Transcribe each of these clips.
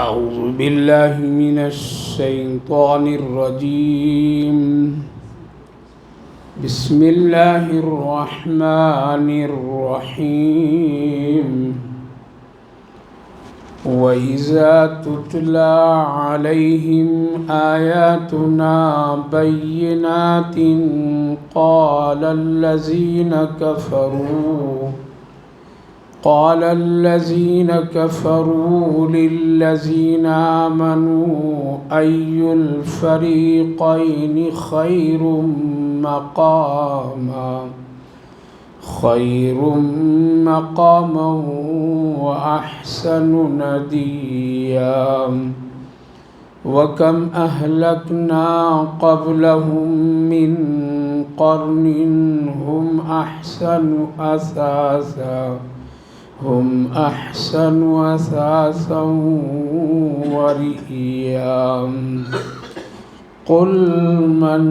أعوذ بالله من الشيطان الرجيم. بسم الله الرحمن الرحيم. وإذا تتلى عليهم آياتنا بينات قال الذين كفروا للذين آمنوا أي الفريقين خير مقاما وأحسن نديا. وكم أهلكنا قبلهم من قرن هم أحسن أثاثا ورئيا. قل من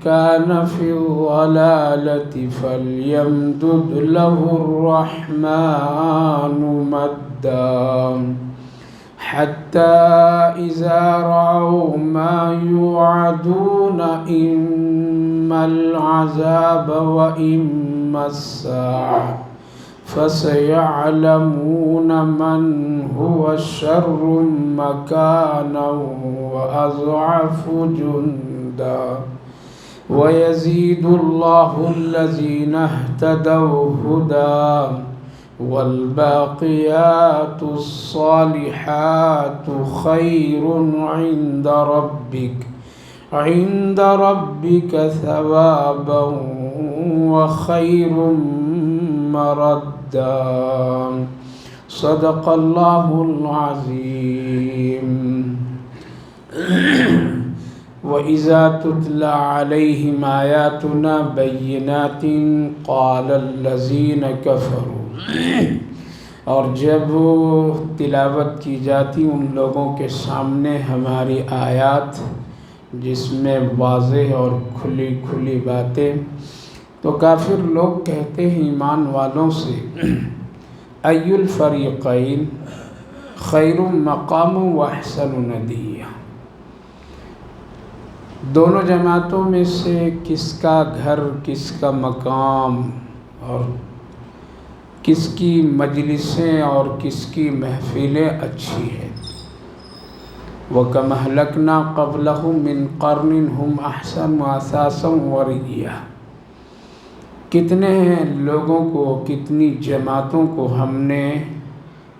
كان في الضلالة فليمدد له الرحمن مدا حتى إذا رأوا ما يوعدون إما العذاب وإما الساعة فسيعلمون من هو شر مكانا وأضعف جندا. ويزيد الله الذين اهتدوا هدى والباقيات الصالحات خير عند ربك ثوابا وخير مردا. صدق الله العظيم. وَإِذَا تُتْلَى عَلَيْهِمْ آيَاتُنَا بَيِّنَاتٍ قَالَ الَّذِينَ كَفَرُوا. اور جب تلاوت کی جاتی ان لوگوں کے سامنے ہماری آیات جس میں واضح اور کھلی کھلی باتیں، تو کافر لوگ کہتے ہیں ایمان والوں سے ای الفریقین خیر مقام و احسن ندیہ، دونوں جماعتوں میں سے کس کا گھر، کس کا مقام اور کس کی مجلسیں اور کس کی محفلیں اچھی ہیں. وَكَمْ أَهْلَكْنَا قَبْلَهُمْ مِنْ قَرْنٍ هُمْ أَحْسَنُ أَثَاثًا وَرِئْيًا. کتنے لوگوں کو، کتنی جماعتوں کو ہم نے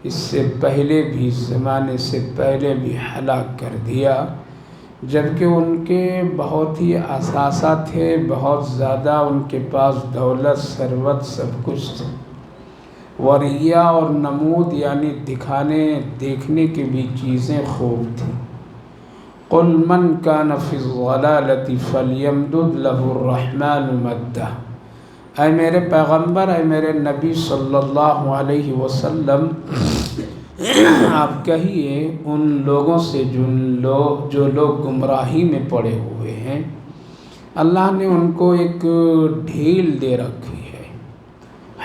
اس سے پہلے بھی، زمانے سے پہلے بھی ہلاک کر دیا، جبکہ ان کے بہت ہی اثاثہ تھے، بہت زیادہ ان کے پاس دولت، ثروت، سب کچھ تھا. وریا اور نمود یعنی دکھانے دیکھنے کی بھی چیزیں خوب تھیں. قل من کان فی الضلالۃ فلیمدد لہ الرحمن مدا. اے میرے پیغمبر، اے میرے نبی صلی اللہ علیہ وسلم، آپ کہیے ان لوگوں سے جو لوگ گمراہی میں پڑے ہوئے ہیں، اللہ نے ان کو ایک ڈھیل دے رکھی ہے.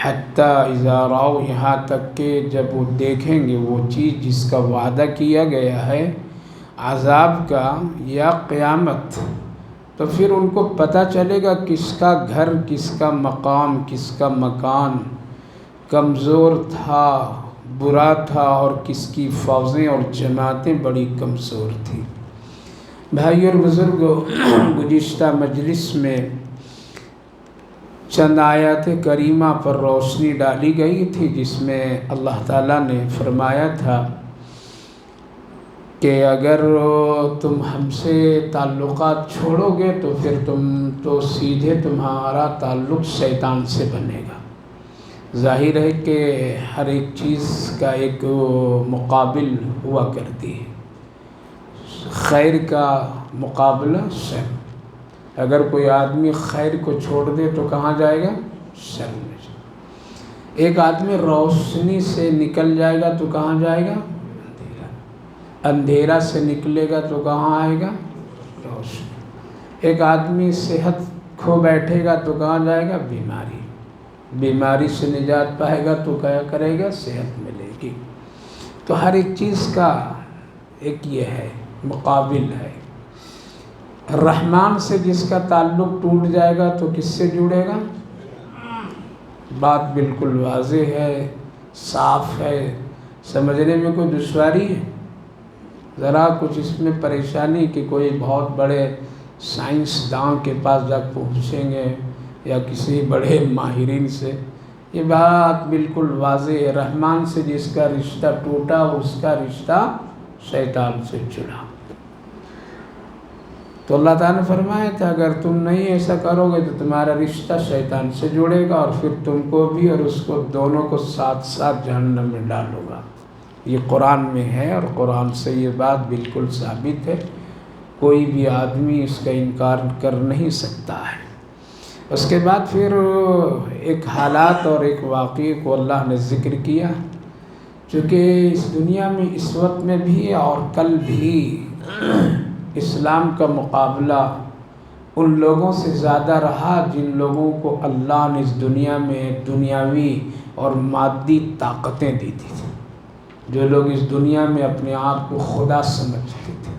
حتیٰ اذا راؤ، یہاں تک کہ جب وہ دیکھیں گے وہ چیز جس کا وعدہ کیا گیا ہے، عذاب کا یا قیامت، تو پھر ان کو پتہ چلے گا کس کا گھر، کس کا مقام، کس کا مکان کمزور تھا، برا تھا، اور کس کی فوجیں اور جماعتیں بڑی کمزور تھیں. بھائی اور بزرگوں، گزشتہ مجلس میں چند آیات کریمہ پر روشنی ڈالی گئی تھی، جس میں اللہ تعالیٰ نے فرمایا تھا کہ اگر تم ہم سے تعلقات چھوڑو گے تو پھر تم تو سیدھے تمہارا تعلق شیطان سے بنے گا. ظاہر ہے کہ ہر ایک چیز کا ایک مقابل ہوا کرتی ہے. خیر کا مقابلہ شر. اگر کوئی آدمی خیر کو چھوڑ دے تو کہاں جائے گا؟ شر میں. ایک آدمی روشنی سے نکل جائے گا تو کہاں جائے گا؟ اندھیرا سے نکلے گا تو کہاں آئے گا؟ روشنی. ایک آدمی صحت کھو بیٹھے گا تو کہاں جائے گا؟ بیماری. بیماری سے نجات پائے گا تو کیا کرے گا؟ صحت ملے گی. تو ہر ایک چیز کا ایک یہ ہے، مقابل ہے۔ رحمان سے جس کا تعلق ٹوٹ جائے گا تو کس سے جڑے گا؟ بات بالکل واضح ہے، صاف ہے، سمجھنے میں کوئی دشواری ہے؟ ذرا کچھ اس میں پریشانی کہ کوئی بہت بڑے سائنسداں کے پاس جا پہنچیں گے یا کسی بڑے ماہرین سے؟ یہ بات بالکل واضح ہے، رحمان سے جس کا رشتہ ٹوٹا اس کا رشتہ شیطان سے جڑا۔ تو اللہ تعالیٰ نے فرمایا تھا اگر تم نہیں ایسا کرو گے تو تمہارا رشتہ شیطان سے جڑے گا اور پھر تم کو بھی اور اس کو دونوں کو ساتھ ساتھ جہنم میں ڈالو گا۔ یہ قرآن میں ہے اور قرآن سے یہ بات بالکل ثابت ہے، کوئی بھی آدمی اس کا انکار کر نہیں سکتا ہے۔ اس کے بعد پھر ایک حالات اور ایک واقعے کو اللہ نے ذکر کیا، چونکہ اس دنیا میں اس وقت میں بھی اور کل بھی اسلام کا مقابلہ ان لوگوں سے زیادہ رہا جن لوگوں کو اللہ نے اس دنیا میں دنیاوی اور مادی طاقتیں دی تھی، جو لوگ اس دنیا میں اپنے آپ کو خدا سمجھتے تھے،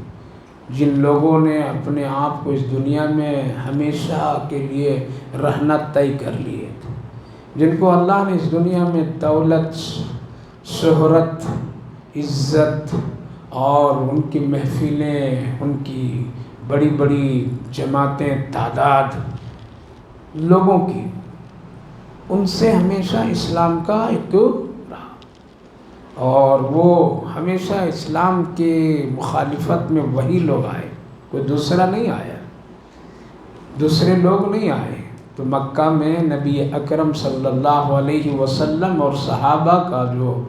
جن لوگوں نے اپنے آپ کو اس دنیا میں ہمیشہ کے لیے رہنا طے کر لیے تھے، جن کو اللہ نے اس دنیا میں دولت، شہرت، عزت اور ان کی محفلیں، ان کی بڑی بڑی جماعتیں، تعداد لوگوں کی، ان سے ہمیشہ اسلام کا ایک رہا، اور وہ ہمیشہ اسلام کے مخالفت میں وہی لوگ آئے، کوئی دوسرا نہیں آیا، دوسرے لوگ نہیں آئے۔ تو مکہ میں نبی اکرم صلی اللہ علیہ وسلم اور صحابہ کا جو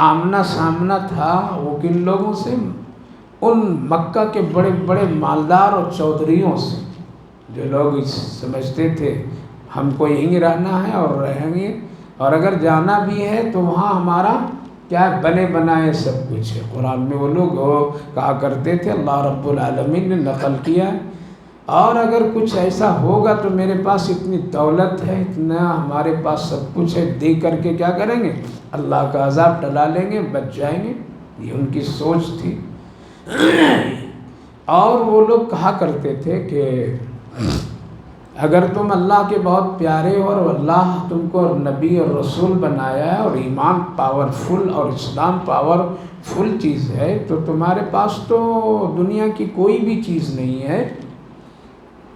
آمنا سامنا تھا وہ کن لوگوں سے؟ ان مکہ کے بڑے بڑے مالدار اور چودھریوں سے، جو لوگ سمجھتے تھے ہم کو یہیں رہنا ہے اور رہیں گے، اور اگر جانا بھی ہے تو وہاں ہمارا کیا بنے بنائے سب کچھ ہے۔ قرآن میں وہ لوگ کہا کرتے تھے، اللہ رب العالمین نے نقل کیا، اور اگر کچھ ایسا ہوگا تو میرے پاس اتنی دولت ہے، اتنا ہمارے پاس سب کچھ ہے، دے کر کے کیا کریں گے؟ اللہ کا عذاب ٹلا لیں گے، بچ جائیں گے۔ یہ ان کی سوچ تھی۔ اور وہ لوگ کہا کرتے تھے کہ اگر تم اللہ کے بہت پیارے ہو اور اللہ تم کو نبی اور رسول بنایا ہے اور ایمان پاورفل اور اسلام پاورفل چیز ہے تو تمہارے پاس تو دنیا کی کوئی بھی چیز نہیں ہے،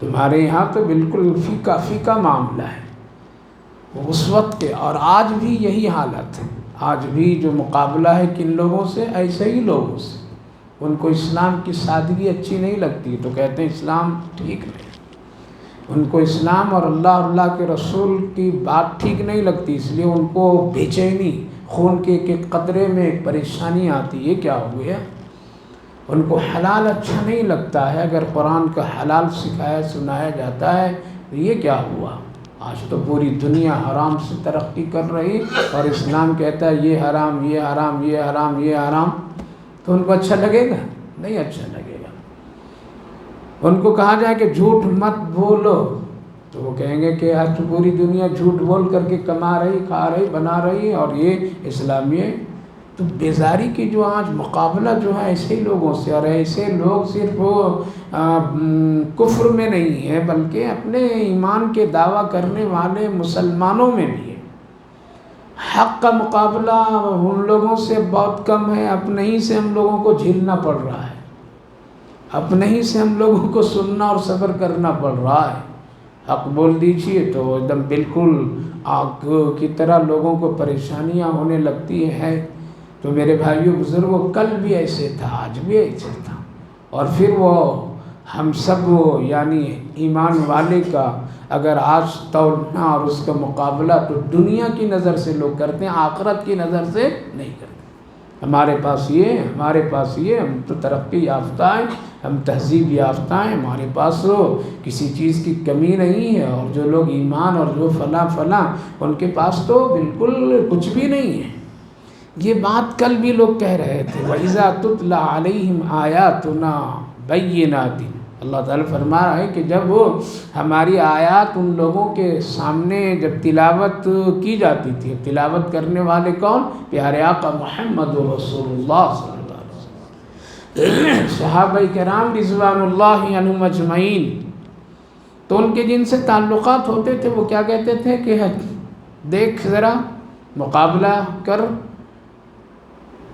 تمہارے یہاں تو بالکل فیکا معاملہ ہے اس وقت کے۔ اور آج بھی یہی حالت ہے، آج بھی جو مقابلہ ہے کن لوگوں سے؟ ایسے ہی لوگوں سے۔ ان کو اسلام کی سادگی اچھی نہیں لگتی تو کہتے ہیں اسلام ٹھیک نہیں، ان کو اسلام اور اللہ کے رسول کی بات ٹھیک نہیں لگتی، اس لیے ان کو بے چینی، خون کے ایک قطرے میں ایک پریشانی آتی ہے، کیا ہو گیا؟ ان کو حلال اچھا نہیں لگتا ہے، اگر قرآن کا حلال سکھایا سنایا جاتا ہے تو یہ کیا ہوا؟ آج تو پوری دنیا حرام سے ترقی کر رہی اور اسلام کہتا ہے یہ حرام، یہ حرام، یہ حرام، یہ حرام، تو ان کو اچھا لگے گا؟ نہیں اچھا لگے گا۔ ان کو کہا جائے کہ جھوٹ مت بولو تو وہ کہیں گے کہ آج تو پوری دنیا جھوٹ بول کر کے کما رہی، کھا رہی، بنا رہی، اور یہ اسلامی ہے۔ تو بیزاری کی جو آج مقابلہ جو ہے ایسے لوگوں سے، اور ایسے لوگ صرف کفر میں نہیں ہے بلکہ اپنے ایمان کے دعویٰ کرنے والے مسلمانوں میں بھی ہے۔ حق کا مقابلہ ان لوگوں سے بہت کم ہے، اپنے ہی سے ہم لوگوں کو جھیلنا پڑ رہا ہے، اپنے ہی سے ہم لوگوں کو سننا اور صبر کرنا پڑ رہا ہے۔ حق بول دیجیے تو ایک دم بالکل آگ کی طرح لوگوں کو پریشانیاں ہونے لگتی ہیں۔ تو میرے بھائیوں بزرگوں، کل بھی ایسے تھا، آج بھی ایسے تھا، اور پھر وہ ہم سب یعنی ایمان والے کا اگر آج تولنا اور اس کا مقابلہ تو دنیا کی نظر سے لوگ کرتے ہیں، آخرت کی نظر سے نہیں کرتے۔ ہمارے پاس یہ، ہمارے پاس یہ، ہم تو ترقی یافتہ ہیں، ہم تہذیب یافتہ ہیں، ہمارے پاس کسی چیز کی کمی نہیں ہے، اور جو لوگ ایمان اور جو فلاں ان کے پاس تو بالکل کچھ بھی نہیں ہے۔ یہ بات کل بھی لوگ کہہ رہے تھے، وَإِذَا تُتْلَى عَلَيْهِمْ آيَاتُنَا بَيِّنَاتٍ۔ اللہ تعالیٰ فرما رہا ہے کہ جب ہماری آیات ان لوگوں کے سامنے جب تلاوت کی جاتی تھی، تلاوت کرنے والے کون؟ پیارے آقا محمد رسول اللہ صلی اللہ علیہ وسلم۔ صحابہ کرام رضوان اللہ عنہم اجمعین، تو ان کے جن سے تعلقات ہوتے تھے وہ کیا کہتے تھے کہ دیکھ ذرا مقابلہ کر،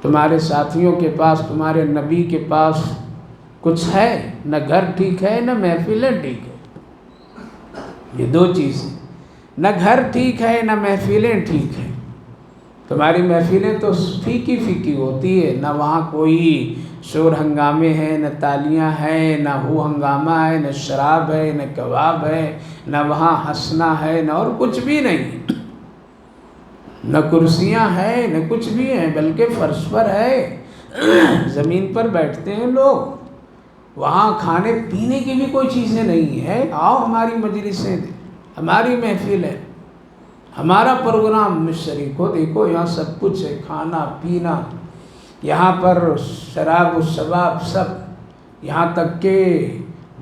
تمہارے ساتھیوں کے پاس، تمہارے نبی کے پاس کچھ ہے؟ نہ گھر ٹھیک ہے نہ محفلیں ٹھیک ہے، یہ دو چیزیں، نہ گھر ٹھیک ہے نہ محفلیں ٹھیک ہیں۔ تمہاری محفلیں تو پھیکی پھیکی ہوتی ہے، نہ وہاں کوئی شور ہنگامے ہیں، نہ تالیاں ہیں، نہ ہو ہنگامہ ہے، نہ شراب ہے، نہ کباب ہے، نہ وہاں ہنسنا ہے، نہ اور کچھ بھی نہیں، نہ کرسیاں ہیں نہ کچھ بھی ہیں، بلکہ فرش پر ہے، زمین پر بیٹھتے ہیں لوگ، وہاں کھانے پینے کی بھی کوئی چیزیں نہیں ہے۔ آؤ ہماری مجلسیں، ہماری محفل ہے، ہمارا پروگرام میں شریک ہو، دیکھو یہاں سب کچھ ہے، کھانا پینا، یہاں پر شراب و شباب سب، یہاں تک کہ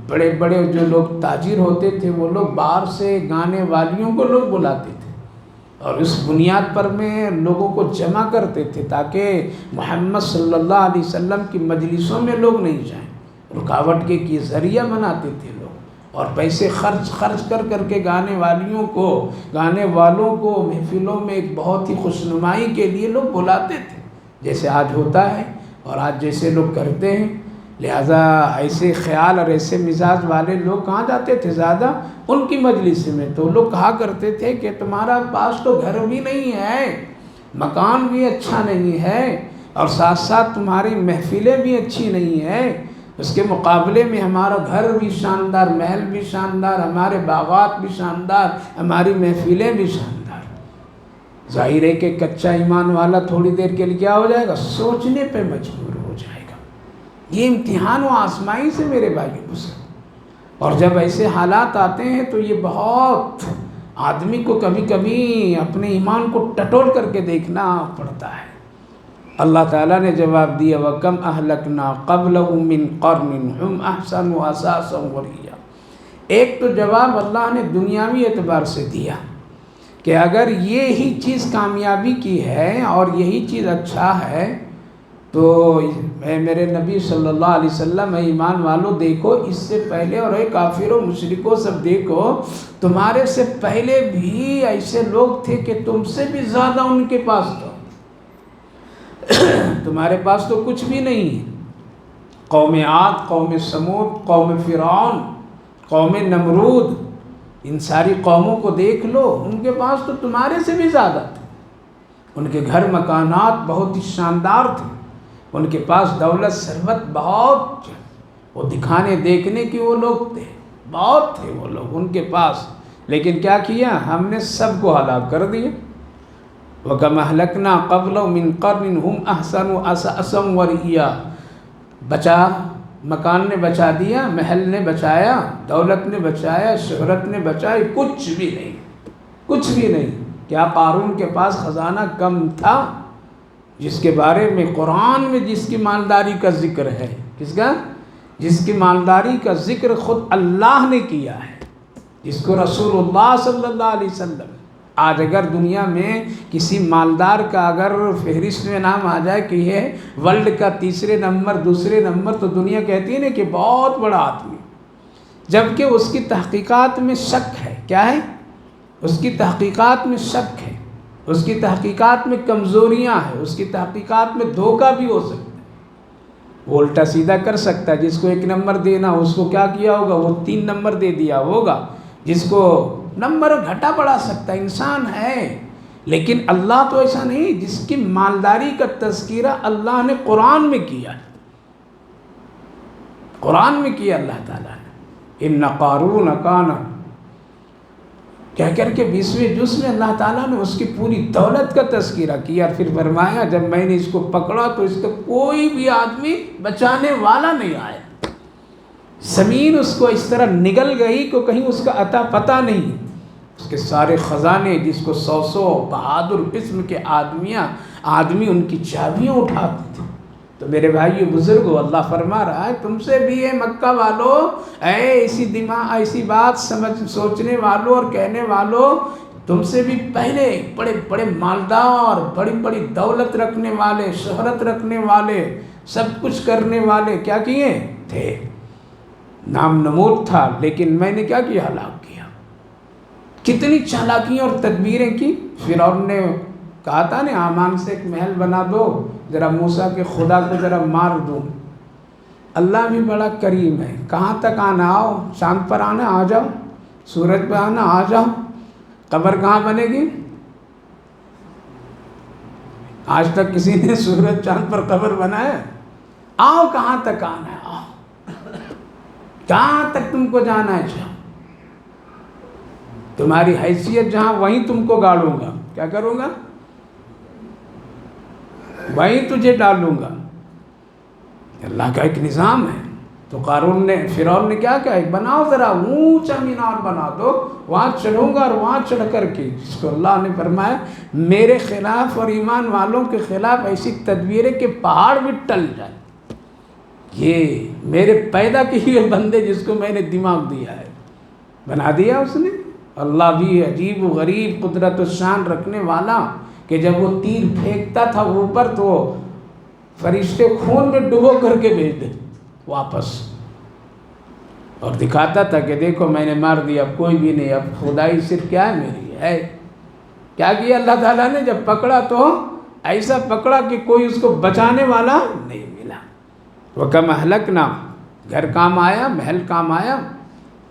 بڑے بڑے جو لوگ تاجر ہوتے تھے وہ لوگ باہر سے گانے والیوں کو لوگ بلاتے تھے، اور اس بنیاد پر میں لوگوں کو جمع کرتے تھے تاکہ محمد صلی اللہ علیہ وسلم کی مجلسوں میں لوگ نہیں جائیں، رکاوٹ کے یہ ذریعہ بناتے تھے لوگ، اور پیسے خرچ کر کے گانے والوں کو محفلوں میں ایک بہت ہی خوشنمائی کے لیے لوگ بلاتے تھے، جیسے آج ہوتا ہے اور آج جیسے لوگ کرتے ہیں۔ لہٰذا ایسے خیال اور ایسے مزاج والے لوگ کہاں جاتے تھے زیادہ؟ ان کی مجلس میں۔ تو لوگ کہا کرتے تھے کہ تمہارا پاس تو گھر بھی نہیں ہے، مکان بھی اچھا نہیں ہے، اور ساتھ ساتھ تمہاری محفلیں بھی اچھی نہیں ہیں، اس کے مقابلے میں ہمارا گھر بھی شاندار، محل بھی شاندار، ہمارے باغات بھی شاندار، ہماری محفلیں بھی شاندار۔ ظاہر ہے کہ کچا ایمان والا تھوڑی دیر کے لیے کیا ہو جائے گا؟ سوچنے پہ مجبور ہو جائے گا۔ یہ امتحان و آزمائی سے میرے بھائی گزر، اور جب ایسے حالات آتے ہیں تو یہ بہت آدمی کو کبھی کبھی اپنے ایمان کو ٹٹول کر کے دیکھنا پڑتا ہے۔ اللہ تعالیٰ نے جواب دیا وَكَمْ أَهْلَكْنَا قَبْلَهُم مِّن قَرْنٍ هُمْ أَحْسَنُ أَثَاثًا وَرِئْيًا۔ ایک تو جواب اللہ نے دنیاوی اعتبار سے دیا کہ اگر یہی چیز کامیابی کی ہے اور یہی چیز اچھا ہے تو اے میرے نبی صلی اللہ علیہ وسلم، اے ایمان والو دیکھو اس سے پہلے، اور اے کافروں مشرکوں سب دیکھو، تمہارے سے پہلے بھی ایسے لوگ تھے کہ تم سے بھی زیادہ ان کے پاس تھا، تمہارے پاس تو کچھ بھی نہیں ہے۔ قوم عاد، قوم سمود، قوم فرعون، قوم نمرود، ان ساری قوموں کو دیکھ لو، ان کے پاس تو تمہارے سے بھی زیادہ تھے، ان کے گھر مکانات بہت ہی شاندار تھے، ان کے پاس دولت ثروت بہت، وہ دکھانے دیکھنے کی وہ لوگ تھے، بہت تھے وہ لوگ ان کے پاس، لیکن کیا کیا؟ ہم نے سب کو ہلاک کر دیا۔ وَكَمْ أَهْلَكْنَا قَبْلَهُم مِّن قَرْنٍ هُمْ أَحْسَنُ أَثَاثًا وَرِئْيًا۔ بچا، مکان نے بچا دیا، محل نے بچایا، دولت نے بچایا، شہرت نے بچائی، کچھ بھی نہیں، کچھ بھی نہیں۔ کیا قارون کے پاس خزانہ کم تھا؟ جس کے بارے میں قرآن میں جس کی مالداری کا ذکر ہے، کس کا؟ جس کی مالداری کا ذکر خود اللہ نے کیا ہے، جس کو رسول اللہ صلی اللہ علیہ وسلم۔ آج اگر دنیا میں کسی مالدار کا اگر فہرست میں نام آ جائے کہ یہ ورلڈ کا تیسرے نمبر، دوسرے نمبر، تو دنیا کہتی ہے نا کہ بہت بڑا آدمی، جبکہ اس کی تحقیقات میں شک ہے۔ کیا ہے؟ اس کی تحقیقات میں شک ہے، اس کی تحقیقات میں کمزوریاں ہیں، اس کی تحقیقات میں دھوکہ بھی ہو سکتا ہے، وہ الٹا سیدھا کر سکتا ہے، جس کو 1 نمبر دینا اس کو کیا کیا ہوگا؟ وہ 3 نمبر دے دیا ہوگا، جس کو نمبر گھٹا بڑھا سکتا ہے، انسان ہے۔ لیکن اللہ تو ایسا نہیں، جس کی مالداری کا تذکرہ اللہ نے قرآن میں کیا ہے، قرآن میں کیا اللہ تعالیٰ نے، اِنَّ قَارُونَ كَانَ کہہ کر کے 20ویں جز میں اللہ تعالیٰ نے اس کی پوری دولت کا تذکرہ کیا، پھر فرمایا جب میں نے اس کو پکڑا تو اس کا کوئی بھی آدمی بچانے والا نہیں آیا، زمین اس کو اس طرح نگل گئی کہ کہیں اس کا عطا پتہ نہیں، اس کے سارے خزانے، جس کو 100 بہادر قسم کے آدمی ان کی چابیاں اٹھاتے تھے۔ تو میرے بھائیو بزرگو، اللہ فرما رہا ہے تم سے بھی ہے مکہ والو، ایسی بات سوچنے والوں اور کہنے والوں، تم سے بھی پہلے بڑے بڑے مالدار، بڑی بڑی دولت رکھنے والے، شہرت رکھنے والے، سب کچھ کرنے والے کیا کیے تھے، نام نمود تھا، لیکن میں نے کیا کیا، ہلاک کیا۔ کتنی چالاکیاں اور تدبیریں کی۔ فرعون نے کہا تھا نا حامان سے ایک محل بنا دو، ذرا موسیٰ کے خدا کو ذرا مار دوں۔ اللہ بھی بڑا کریم ہے، کہاں تک آنا، آؤ چاند پر آنا آ جاؤ، سورج پہ آنا آ جاؤ، قبر کہاں بنے گی؟ آج تک کسی نے سورج چاند پر قبر بنایا؟ آؤ کہاں تک آنا ہے، آؤ کہاں تک تم کو جانا ہے، جاؤ، تمہاری حیثیت جہاں وہیں تم کو گاڑوں گا، کیا کروں گا، وہیں تجھے ڈالوں گا۔ اللہ کا ایک نظام ہے۔ تو فرعون نے کیا کہا، بناؤ ذرا اونچا مینار بنا دو، وہاں چڑھوں گا، اور وہاں چڑھ کر کے جس کو اللہ نے فرمایا میرے خلاف اور ایمان والوں کے خلاف ایسی تدبیریں کہ پہاڑ بھی ٹل جائے۔ یہ میرے پیدا کیے بندے جس کو میں نے دماغ دیا ہے، بنا دیا اس نے۔ اللہ بھی عجیب و غریب قدرت و شان رکھنے والا کہ جب وہ تیر پھینکتا تھا اوپر تو فرشتے خون میں ڈبو کر کے بھیج دے واپس، اور دکھاتا تھا کہ دیکھو میں نے مار دیا، اب کوئی بھی نہیں، اب خدائی صرف کیا ہے میری ہے۔ کیا کیا اللہ تعالیٰ نے، جب پکڑا تو ایسا پکڑا کہ کوئی اس کو بچانے والا نہیں ملا۔ وَكَمْ أَهْلَكْنَا، گھر کام آیا، محل کام آیا،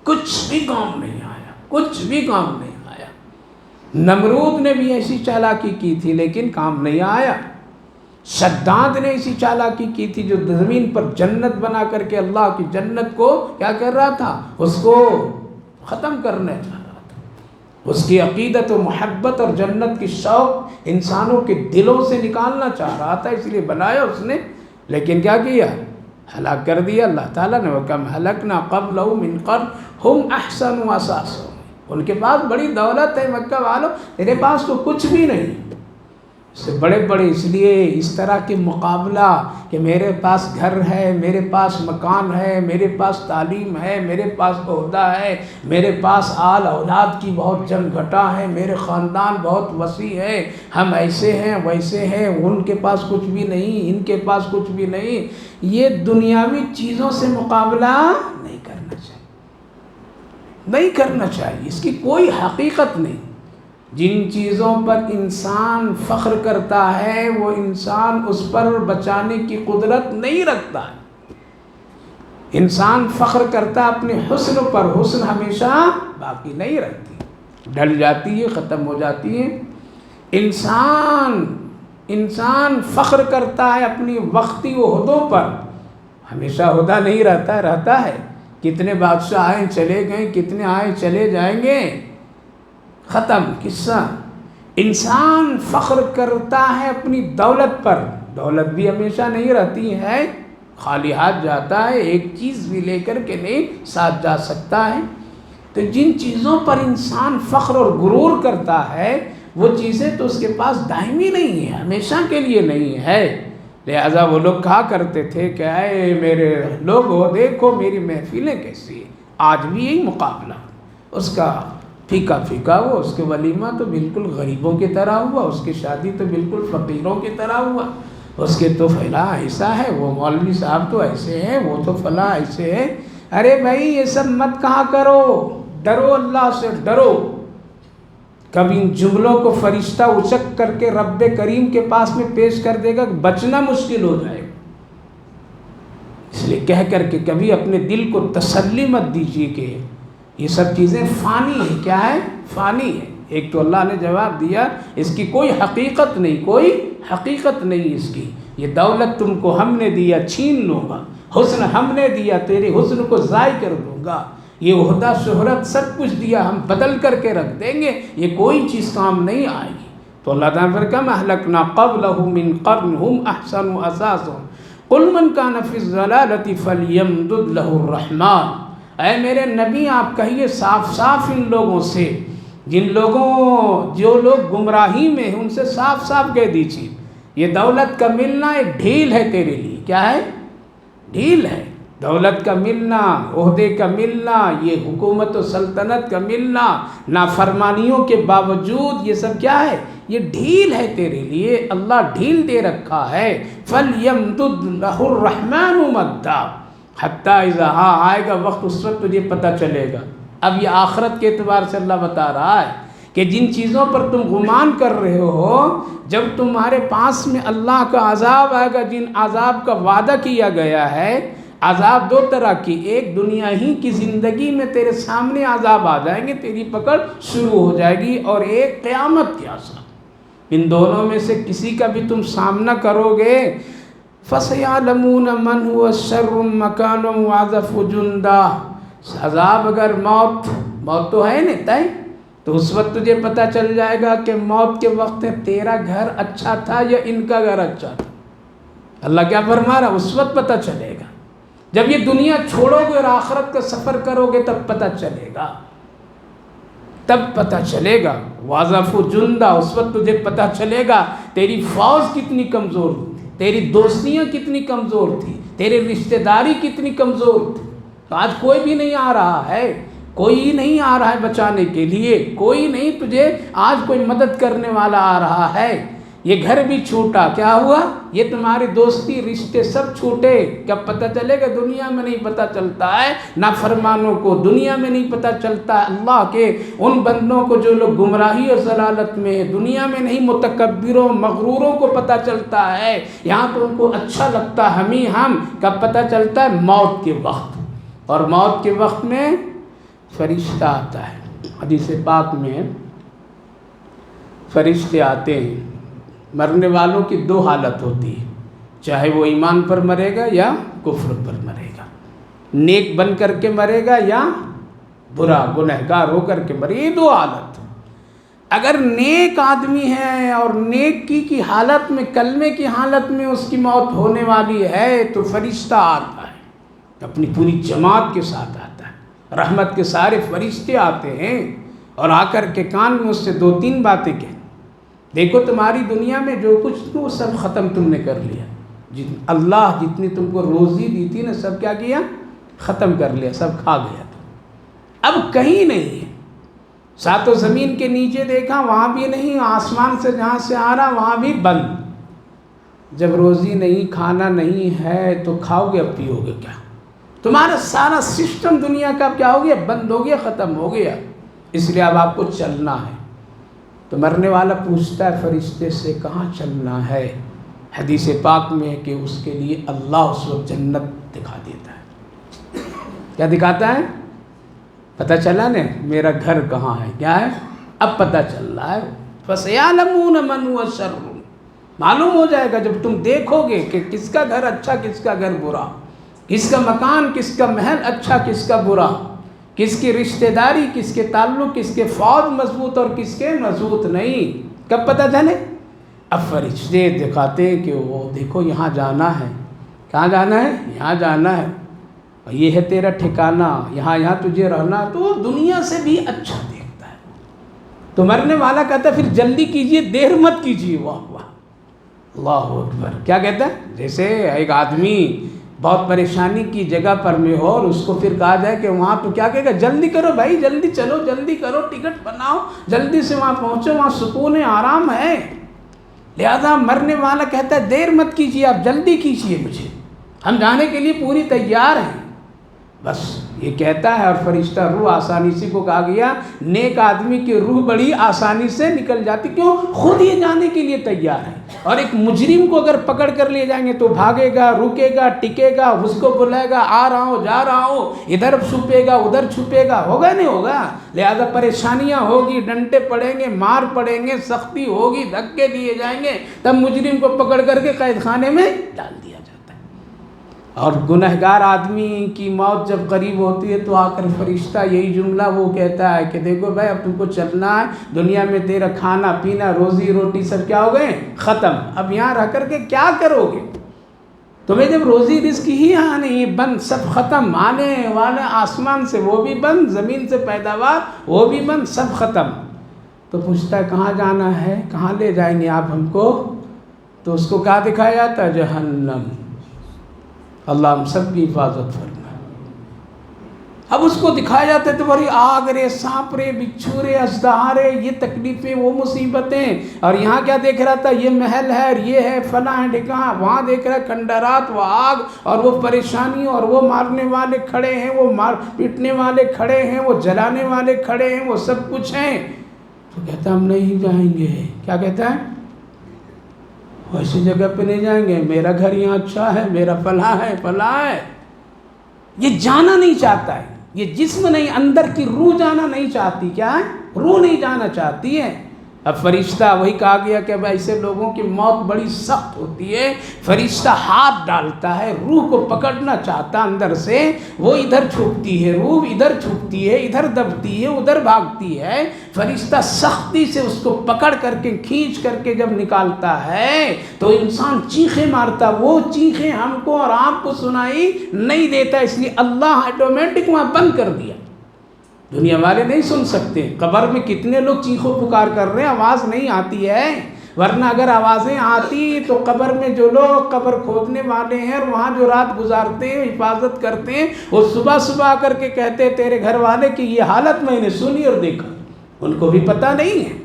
کچھ بھی کام نہیں آیا، کچھ بھی کام نہیں آیا۔ نمرود نے بھی ایسی چالاکی کی تھی لیکن کام نہیں آیا۔ شداد نے ایسی چالاکی کی تھی جو زمین پر جنت بنا کر کے اللہ کی جنت کو کیا کر رہا تھا، اس کو ختم کرنا چاہ رہا تھا۔ اس کی عقیدت و محبت اور جنت کی شوق انسانوں کے دلوں سے نکالنا چاہ رہا تھا، اس لیے بنایا اس نے، لیکن کیا کیا، ہلاک کر دیا اللہ تعالیٰ نے۔ وَكَمْ هَلَكْنَا قَبْلَهُم مِّن قَرْنٍ هُمْ أَحْسَنُ أَثَاثًا، ان کے پاس بڑی دولت ہے مکہ والوں، تیرے پاس تو کچھ بھی نہیں۔ اس سے بڑے بڑے اس لیے اس طرح کے مقابلہ کہ میرے پاس گھر ہے، میرے پاس مکان ہے، میرے پاس تعلیم ہے، میرے پاس عہدہ ہے، میرے پاس آل اولاد کی بہت جنگ گھٹا ہے، میرے خاندان بہت وسیع ہے، ہم ایسے ہیں ویسے ہیں، ان کے پاس کچھ بھی نہیں، ان کے پاس کچھ بھی نہیں، یہ دنیاوی چیزوں سے مقابلہ نہیں کرنا چاہیے، نہیں کرنا چاہیے، اس کی کوئی حقیقت نہیں۔ جن چیزوں پر انسان فخر کرتا ہے وہ انسان اس پر بچانے کی قدرت نہیں رکھتا ہے۔ انسان فخر کرتا اپنے حسن پر، حسن ہمیشہ باقی نہیں رہتی، ڈل جاتی ہے، ختم ہو جاتی ہے۔ انسان فخر کرتا ہے اپنی وقتی عہدوں پر، ہمیشہ عہدہ نہیں رہتا ہے۔ کتنے بادشاہ آئے چلے گئے، کتنے آئے چلے جائیں گے، ختم قصہ۔ انسان فخر کرتا ہے اپنی دولت پر، دولت بھی ہمیشہ نہیں رہتی ہے، خالی ہاتھ جاتا ہے، ایک چیز بھی لے کر کے نہیں ساتھ جا سکتا ہے۔ تو جن چیزوں پر انسان فخر اور غرور کرتا ہے وہ چیزیں تو اس کے پاس دائمی نہیں ہیں، ہمیشہ کے لیے نہیں ہے۔ لہذا وہ لوگ کہا کرتے تھے کہ اے میرے لوگو دیکھو میری محفلیں کیسی ہیں، آج بھی یہی مقابلہ، اس کا پھیکا پھیکا ہوا، اس کے ولیمہ تو بالکل غریبوں کی طرح ہوا، اس کی شادی تو بالکل فقیروں کی طرح ہوا، اس کے تو فلاں ایسا ہے، وہ مولوی صاحب تو ایسے ہیں، وہ تو فلاں ایسے ہیں۔ ارے بھائی یہ سب مت کہا کرو، ڈرو اللہ سے، ڈرو۔ کبھی ان جملوں کو فرشتہ اچک کر کے رب کریم کے پاس میں پیش کر دے گا، بچنا مشکل ہو جائے گا۔ اس لیے کہہ کر کے کبھی اپنے دل کو تسلی مت دیجیے کہ یہ سب چیزیں فانی ہیں۔ کیا ہے؟ فانی ہے۔ ایک تو اللہ نے جواب دیا اس کی کوئی حقیقت نہیں، کوئی حقیقت نہیں اس کی۔ یہ دولت تم کو ہم نے دیا، چھین لوں گا، حسن ہم نے دیا، تیرے حسن کو ضائع کر دوں گا، یہ عہدہ شہرت سب کچھ دیا، ہم بدل کر کے رکھ دیں گے، یہ کوئی چیز کام نہیں آئے گی۔ تو اللہ تعالیٰ نے فرمایا كَمْ أَهْلَكْنَا قَبْلَهُم مِّن قَرْنٍ هُمْ أَحْسَنُ أَثَاثًا قُلْ مَنْ كَانَ فِي الضَّلَالَةِ فَلْيَمْدُدْ لَهُ الرَّحْمَٰنُ۔ اے میرے نبی آپ کہیے صاف صاف ان لوگوں سے، جو لوگ گمراہی میں ہیں ان سے صاف صاف کہہ دیجیے یہ دولت کا ملنا ایک ڈھیل ہے تیرے لیے۔ کیا ہے؟ ڈھیل ہے۔ دولت کا ملنا، عہدے کا ملنا، یہ حکومت و سلطنت کا ملنا، نافرمانیوں کے باوجود، یہ سب کیا ہے؟ یہ ڈھیل ہے تیرے لیے، اللہ ڈھیل دے رکھا ہے۔ فَلْيَمْدُدْ لَهُ الرَّحْمَنُ مَدًّا، حتیٰ اذا، ہاں آئے گا وقت، اس وقت تجھے پتہ چلے گا۔ اب یہ آخرت کے اعتبار سے اللہ بتا رہا ہے کہ جن چیزوں پر تم گمان کر رہے ہو، جب تمہارے پاس میں اللہ کا عذاب آئے گا، جن عذاب کا وعدہ کیا گیا ہے، عذاب دو طرح کی، ایک دنیا ہی کی زندگی میں تیرے سامنے عذاب آ جائیں گے، تیری پکڑ شروع ہو جائے گی، اور ایک قیامت کے عذاب۔ ان دونوں میں سے کسی کا بھی تم سامنا کرو گے، فَسَيَعْلَمُونَ مَنْ هُوَ شَرٌّ مَكَانًا وَأَضْعَفُ جُنْدًا، عذاب اگر موت تو ہے نہیں طے، تو اس وقت تجھے پتہ چل جائے گا کہ موت کے وقت تیرا گھر اچھا تھا یا ان کا گھر اچھا تھا۔ اللہ کیا فرما رہا؟ اس وقت پتہ چلے گا جب یہ دنیا چھوڑو گے اور آخرت کا سفر کرو گے، تب پتہ چلے گا، تب پتہ چلے گا۔ وَأَضْعَفُ جُنْدًا، اس وقت تجھے پتہ چلے گا تیری فوج کتنی کمزور تھی، تیری دوستیاں کتنی کمزور تھی، تیری رشتہ داری کتنی کمزور تھی۔ تو آج کوئی بھی نہیں آ رہا ہے، کوئی نہیں آ رہا ہے بچانے کے لیے، کوئی نہیں تجھے آج کوئی مدد کرنے والا آ رہا ہے۔ یہ گھر بھی چھوٹا، کیا ہوا؟ یہ تمہاری دوستی رشتے سب چھوٹے۔ کب پتہ چلے گا؟ دنیا میں نہیں پتہ چلتا ہے نافرمانوں کو، دنیا میں نہیں پتہ چلتا ہے اللہ کے ان بندوں کو جو لوگ گمراہی اور ضلالت میں، دنیا میں نہیں متکبروں مغروروں کو پتہ چلتا ہے، یہاں تو ان کو اچھا لگتا ہے ہم۔ کب پتہ چلتا ہے؟ موت کے وقت، اور موت کے وقت میں فرشتہ آتا ہے۔ حدیث پاک میں فرشتے آتے ہیں، مرنے والوں کی دو حالت ہوتی ہے، چاہے وہ ایمان پر مرے گا یا کفر پر مرے گا، نیک بن کر کے مرے گا یا برا گنہگار ہو کر کے مرے گا، یہ دو حالت۔ اگر نیک آدمی ہے اور نیکی کی حالت میں، کلمے کی حالت میں اس کی موت ہونے والی ہے، تو فرشتہ آتا ہے، اپنی پوری جماعت کے ساتھ آتا ہے، رحمت کے سارے فرشتے آتے ہیں، اور آ کر کے کان میں اس سے دو تین باتیں کہیں، دیکھو تمہاری دنیا میں جو کچھ تھا وہ سب ختم تم نے کر لیا، اللہ جتنی تم کو روزی دی تھی نا، سب کیا کیا؟ ختم کر لیا، سب کھا گیا تم، اب کہیں نہیں ہے۔ ساتوں زمین کے نیچے دیکھا، وہاں بھی نہیں، آسمان سے جہاں سے آ رہا وہاں بھی بند۔ جب روزی نہیں، کھانا نہیں ہے، تو کھاؤ گے، اب پیو گے کیا؟ تمہارا سارا سسٹم دنیا کا کیا ہو گیا؟ بند ہو گیا، ختم ہو گیا۔ اس لیے اب آپ کو چلنا ہے۔ تو مرنے والا پوچھتا ہے فرشتے سے، کہاں چلنا ہے؟ حدیث پاک میں ہے کہ اس کے لیے اللہ اس وقت جنت دکھا دیتا ہے۔ کیا دکھاتا ہے؟ پتہ چلا نا میرا گھر کہاں ہے، کیا ہے؟ اب پتہ چل رہا ہے۔ فَسَيَعْلَمُونَ مَنْ هُوَ شَرٌّ، معلوم ہو جائے گا جب تم دیکھو گے کہ کس کا گھر اچھا، کس کا گھر برا، کس کا مکان، کس کا محل اچھا، کس کا برا، کس کی رشتہ داری، کس کے تعلق، کس کے فوج مضبوط اور کس کے مضبوط نہیں۔ کب پتہ چلے؟ اب فرشتے دکھاتے ہیں کہ وہ دیکھو یہاں جانا ہے، کہاں جانا ہے؟ یہاں جانا ہے، اور یہ ہے تیرا ٹھکانہ، یہاں تجھے رہنا، تو وہ دنیا سے بھی اچھا دیکھتا ہے۔ تو مرنے والا کہتا ہے پھر جلدی کیجئے، دیر مت کیجئے۔ واہ واہ، اللہ اکبر۔ کیا کہتا ہے؟ جیسے ایک آدمی بہت پریشانی کی جگہ پر میں ہو، اور اس کو پھر کہا جائے کہ وہاں تو کیا کہے گا؟ جلدی کرو بھائی، جلدی چلو، جلدی کرو، ٹکٹ بناؤ، جلدی سے وہاں پہنچو، وہاں سکون آرام ہے۔ لہذا مرنے والا کہتا ہے دیر مت کیجیے، آپ جلدی کیجیے، مجھے ہم جانے کے لیے پوری تیار ہیں۔ بس یہ کہتا ہے، اور فرشتہ روح آسانی سے کو کہا گیا، نیک آدمی کی روح بڑی آسانی سے نکل جاتی، کیوں؟ خود یہ جانے کے لیے تیار ہے۔ اور ایک مجرم کو اگر پکڑ کر لے جائیں گے تو بھاگے گا، رکے گا، ٹکے گا، اس کو بلائے گا، آ رہا ہوں، جا رہا ہوں، ادھر چھپے گا، ادھر چھپے گا، ہوگا نہیں ہوگا؟ لہذا پریشانیاں ہوگی، ڈنٹے پڑیں گے، مار پڑیں گے، سختی ہوگی، دھکے دیے جائیں گے، تب مجرم کو پکڑ کر کے قید خانے میں ڈال دیا جاتا ہے۔ اور گنہگار آدمی کی موت جب قریب ہوتی ہے تو آ کر فرشتہ یہی جملہ وہ کہتا ہے کہ دیکھو بھائی، اب تم کو چلنا ہے، دنیا میں تیرا کھانا پینا، روزی روٹی سب کیا ہو گئے؟ ختم۔ اب یہاں رہ کر کے کیا کرو گے؟ تمہیں جب روزی رزق ہی یہاں نہیں، بند، سب ختم، آنے والے آسمان سے وہ بھی بند، زمین سے پیداوار وہ بھی بند، سب ختم۔ تو پوچھتا ہے کہاں جانا ہے، کہاں لے جائیں گے آپ ہم کو؟ تو اس کو کیا دکھایا جاتا ہے؟ جہنم۔ اللہ ہم سب کی حفاظت فرمائے۔ اب اس کو دکھایا جاتا ہے تو بڑی آگ رے، سانپ رے، بچھو رے، اژدہا رے، یہ تکلیفیں، وہ مصیبتیں، اور یہاں کیا دیکھ رہا تھا؟ یہ محل ہے اور یہ ہے فلاں ہے ڈھکاں، وہاں دیکھ رہا ہے کھنڈرات، وہ آگ اور وہ پریشانی، اور وہ مارنے والے کھڑے ہیں، وہ پیٹنے والے کھڑے ہیں، وہ جلانے والے کھڑے ہیں، وہ سب کچھ ہیں۔ تو کہتا ہم نہیں جائیں گے۔ کیا کہتا ہے؟ ویسی جگہ پہ نہیں جائیں گے، میرا گھر یہاں اچھا ہے، میرا فلاں ہے فلاں ہے۔ یہ جانا نہیں چاہتا ہے، یہ جسم نہیں، اندر کی روح جانا نہیں چاہتی۔ کیا ہے؟ روح نہیں جانا چاہتی ہے۔ اب فرشتہ، وہی کہا گیا کہ ایسے لوگوں کی موت بڑی سخت ہوتی ہے۔ فرشتہ ہاتھ ڈالتا ہے، روح کو پکڑنا چاہتا اندر سے، وہ ادھر چھپتی ہے، روح ادھر چھپتی ہے، ادھر دبتی ہے، ادھر بھاگتی ہے۔ فرشتہ سختی سے اس کو پکڑ کر کے کھینچ کر کے جب نکالتا ہے تو انسان چیخیں مارتا۔ وہ چیخیں ہم کو اور آپ کو سنائی نہیں دیتا، اس لیے اللہ آٹومیٹک وہاں بند کر دیا۔ دنیا والے نہیں سن سکتے۔ قبر میں کتنے لوگ چیخو پکار کر رہے ہیں، آواز نہیں آتی ہے، ورنہ اگر آوازیں آتی تو قبر میں جو لوگ قبر کھودنے والے ہیں اور وہاں جو رات گزارتے ہیں، حفاظت کرتے ہیں، وہ صبح صبح آ کر کے کہتے تیرے گھر والے کی یہ حالت میں نے سنی اور دیکھا، ان کو بھی پتہ نہیں ہے۔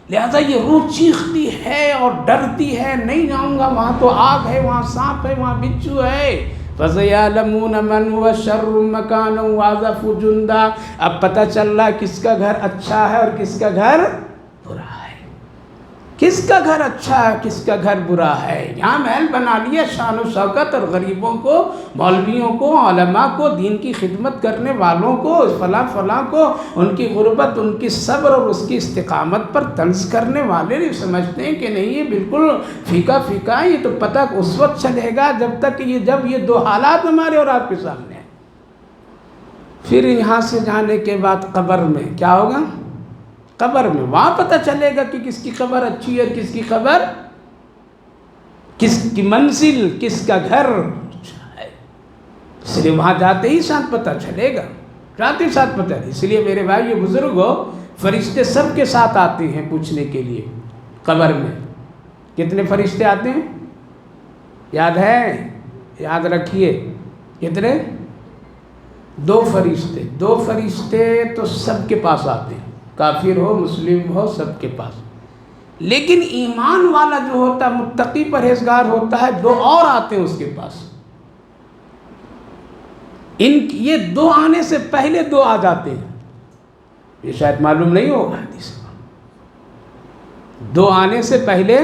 لہذا یہ روح چیختی ہے اور ڈرتی ہے، نہیں جاؤں گا، وہاں تو آگ ہے، وہاں سانپ ہے، وہاں بچھو ہے۔ فَسَيَعْلَمُونَ مَنْ هُوَ شَرٌّ مَكَانًا وَأَضْعَفُ جُنْدًا۔ اب پتہ چل رہا کس کا گھر اچھا ہے اور کس کا گھر برا ہے، کس کا گھر اچھا ہے کس کا گھر برا ہے۔ یہاں محل بنا لیا شان و شوکت، اور غریبوں کو، مولویوں کو، علماء کو، دین کی خدمت کرنے والوں کو، فلاں فلاں کو، ان کی غربت، ان کی صبر اور اس کی استقامت پر طنز کرنے والے نہیں سمجھتے ہیں کہ نہیں یہ بالکل پھیکا پھیکا ہے۔ یہ تو پتہ اس وقت چلے گا جب یہ دو حالات ہمارے اور آپ کے سامنے ہیں۔ پھر یہاں سے جانے کے بعد قبر میں کیا ہوگا؟ قبر میں وہاں پتہ چلے گا کہ کس کی قبر اچھی ہے اور کس کی قبر، کس کی منزل، کس کا گھر اچھا ہے۔ اس لیے وہاں جاتے ہی ساتھ پتہ چلے گا، جاتے ہی ساتھ پتہ نہیں۔ اس لیے میرے بھائی یہ بزرگوں، فرشتے سب کے ساتھ آتے ہیں پوچھنے کے لیے قبر میں۔ کتنے فرشتے آتے ہیں یاد ہے؟ یاد رکھیے کتنے؟ 2 فرشتے۔ 2 فرشتے تو سب کے پاس آتے ہیں، کافر ہو مسلم ہو سب کے پاس۔ لیکن ایمان والا جو ہوتا ہے، متقی پرہیزگار ہوتا ہے، 2 اور آتے ہیں اس کے پاس۔ یہ 2 آنے سے پہلے 2 آ جاتے ہیں، یہ شاید معلوم نہیں ہوگا حدیث۔ 2 آنے سے پہلے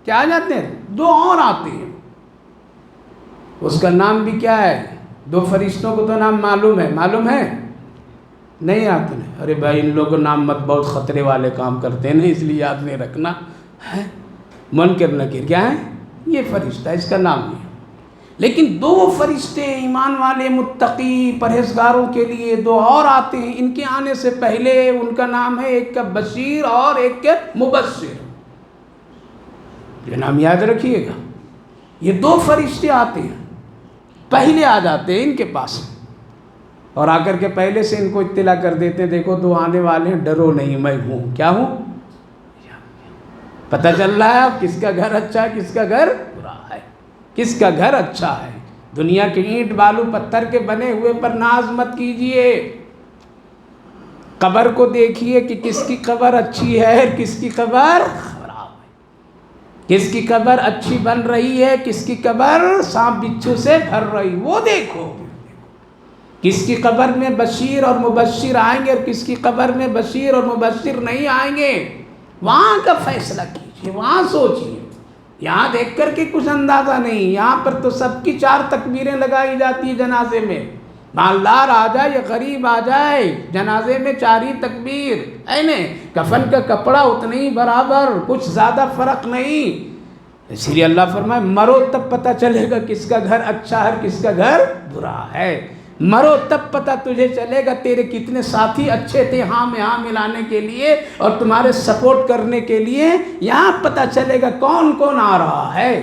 کیا آ جاتے ہیں؟ 2 اور آتے ہیں۔ اس کا نام بھی کیا ہے؟ 2 فرشتوں کو تو نام معلوم ہے، معلوم ہے؟ نہیں آتے نہیں؟ ارے بھائی ان لوگوں نام مت، بہت خطرے والے کام کرتے ہیں نا، اس لیے یاد نہیں رکھنا ہے۔ منکر نکیر کیا ہے؟ یہ فرشتہ، اس کا نام نہیں ہے۔ لیکن 2 فرشتے ایمان والے متقی پرہیزگاروں کے لیے 2 اور آتے ہیں۔ ان کے آنے سے پہلے ان کا نام ہے، ایک کا بشیر اور ایک کا مبشر۔ یہ نام یاد رکھیے گا۔ یہ 2 فرشتے آتے ہیں، پہلے آ جاتے ہیں ان کے پاس، اور آ کر کے پہلے سے ان کو اطلاع کر دیتے ہیں دیکھو 2 آنے والے ہیں، ڈرو نہیں، میں ہوں۔ کیا ہوں؟ پتہ چل رہا ہے اب کس کا گھر اچھا ہے کس کا گھر برا ہے، کس کا گھر اچھا ہے۔ دنیا کے اینٹ بالو پتھر کے بنے ہوئے پر ناز مت کیجئے، قبر کو دیکھیے کہ کس کی قبر اچھی ہے اور کس کی قبر خراب ہے، کس کی قبر اچھی بن رہی ہے، کس کی قبر سانپ بچھو سے بھر رہی، وہ دیکھو۔ کس کی قبر میں بشیر اور مبشر آئیں گے اور کس کی قبر میں بشیر اور مبشر نہیں آئیں گے، وہاں کا فیصلہ کیجیے، وہاں سوچیے۔ یہاں دیکھ کر کے کچھ اندازہ نہیں، یہاں پر تو سب کی 4 تکبیریں لگائی جاتی ہیں جنازے میں، مالدار آ جائے یا غریب آ جائے، جنازے میں 4 ہی تکبیر ہے نا، کفن کا کپڑا اتنے ہی برابر، کچھ زیادہ فرق نہیں۔ اس لیے اللہ فرمائے مرو تب پتہ چلے گا کس کا گھر اچھا ہے کس کا گھر برا ہے۔ مرو تب پتہ تجھے چلے گا تیرے کتنے ساتھی اچھے تھے ہاں میں ہاں ملانے کے لیے اور تمہارے سپورٹ کرنے کے لیے، یہاں پتہ چلے گا کون کون آ رہا ہے۔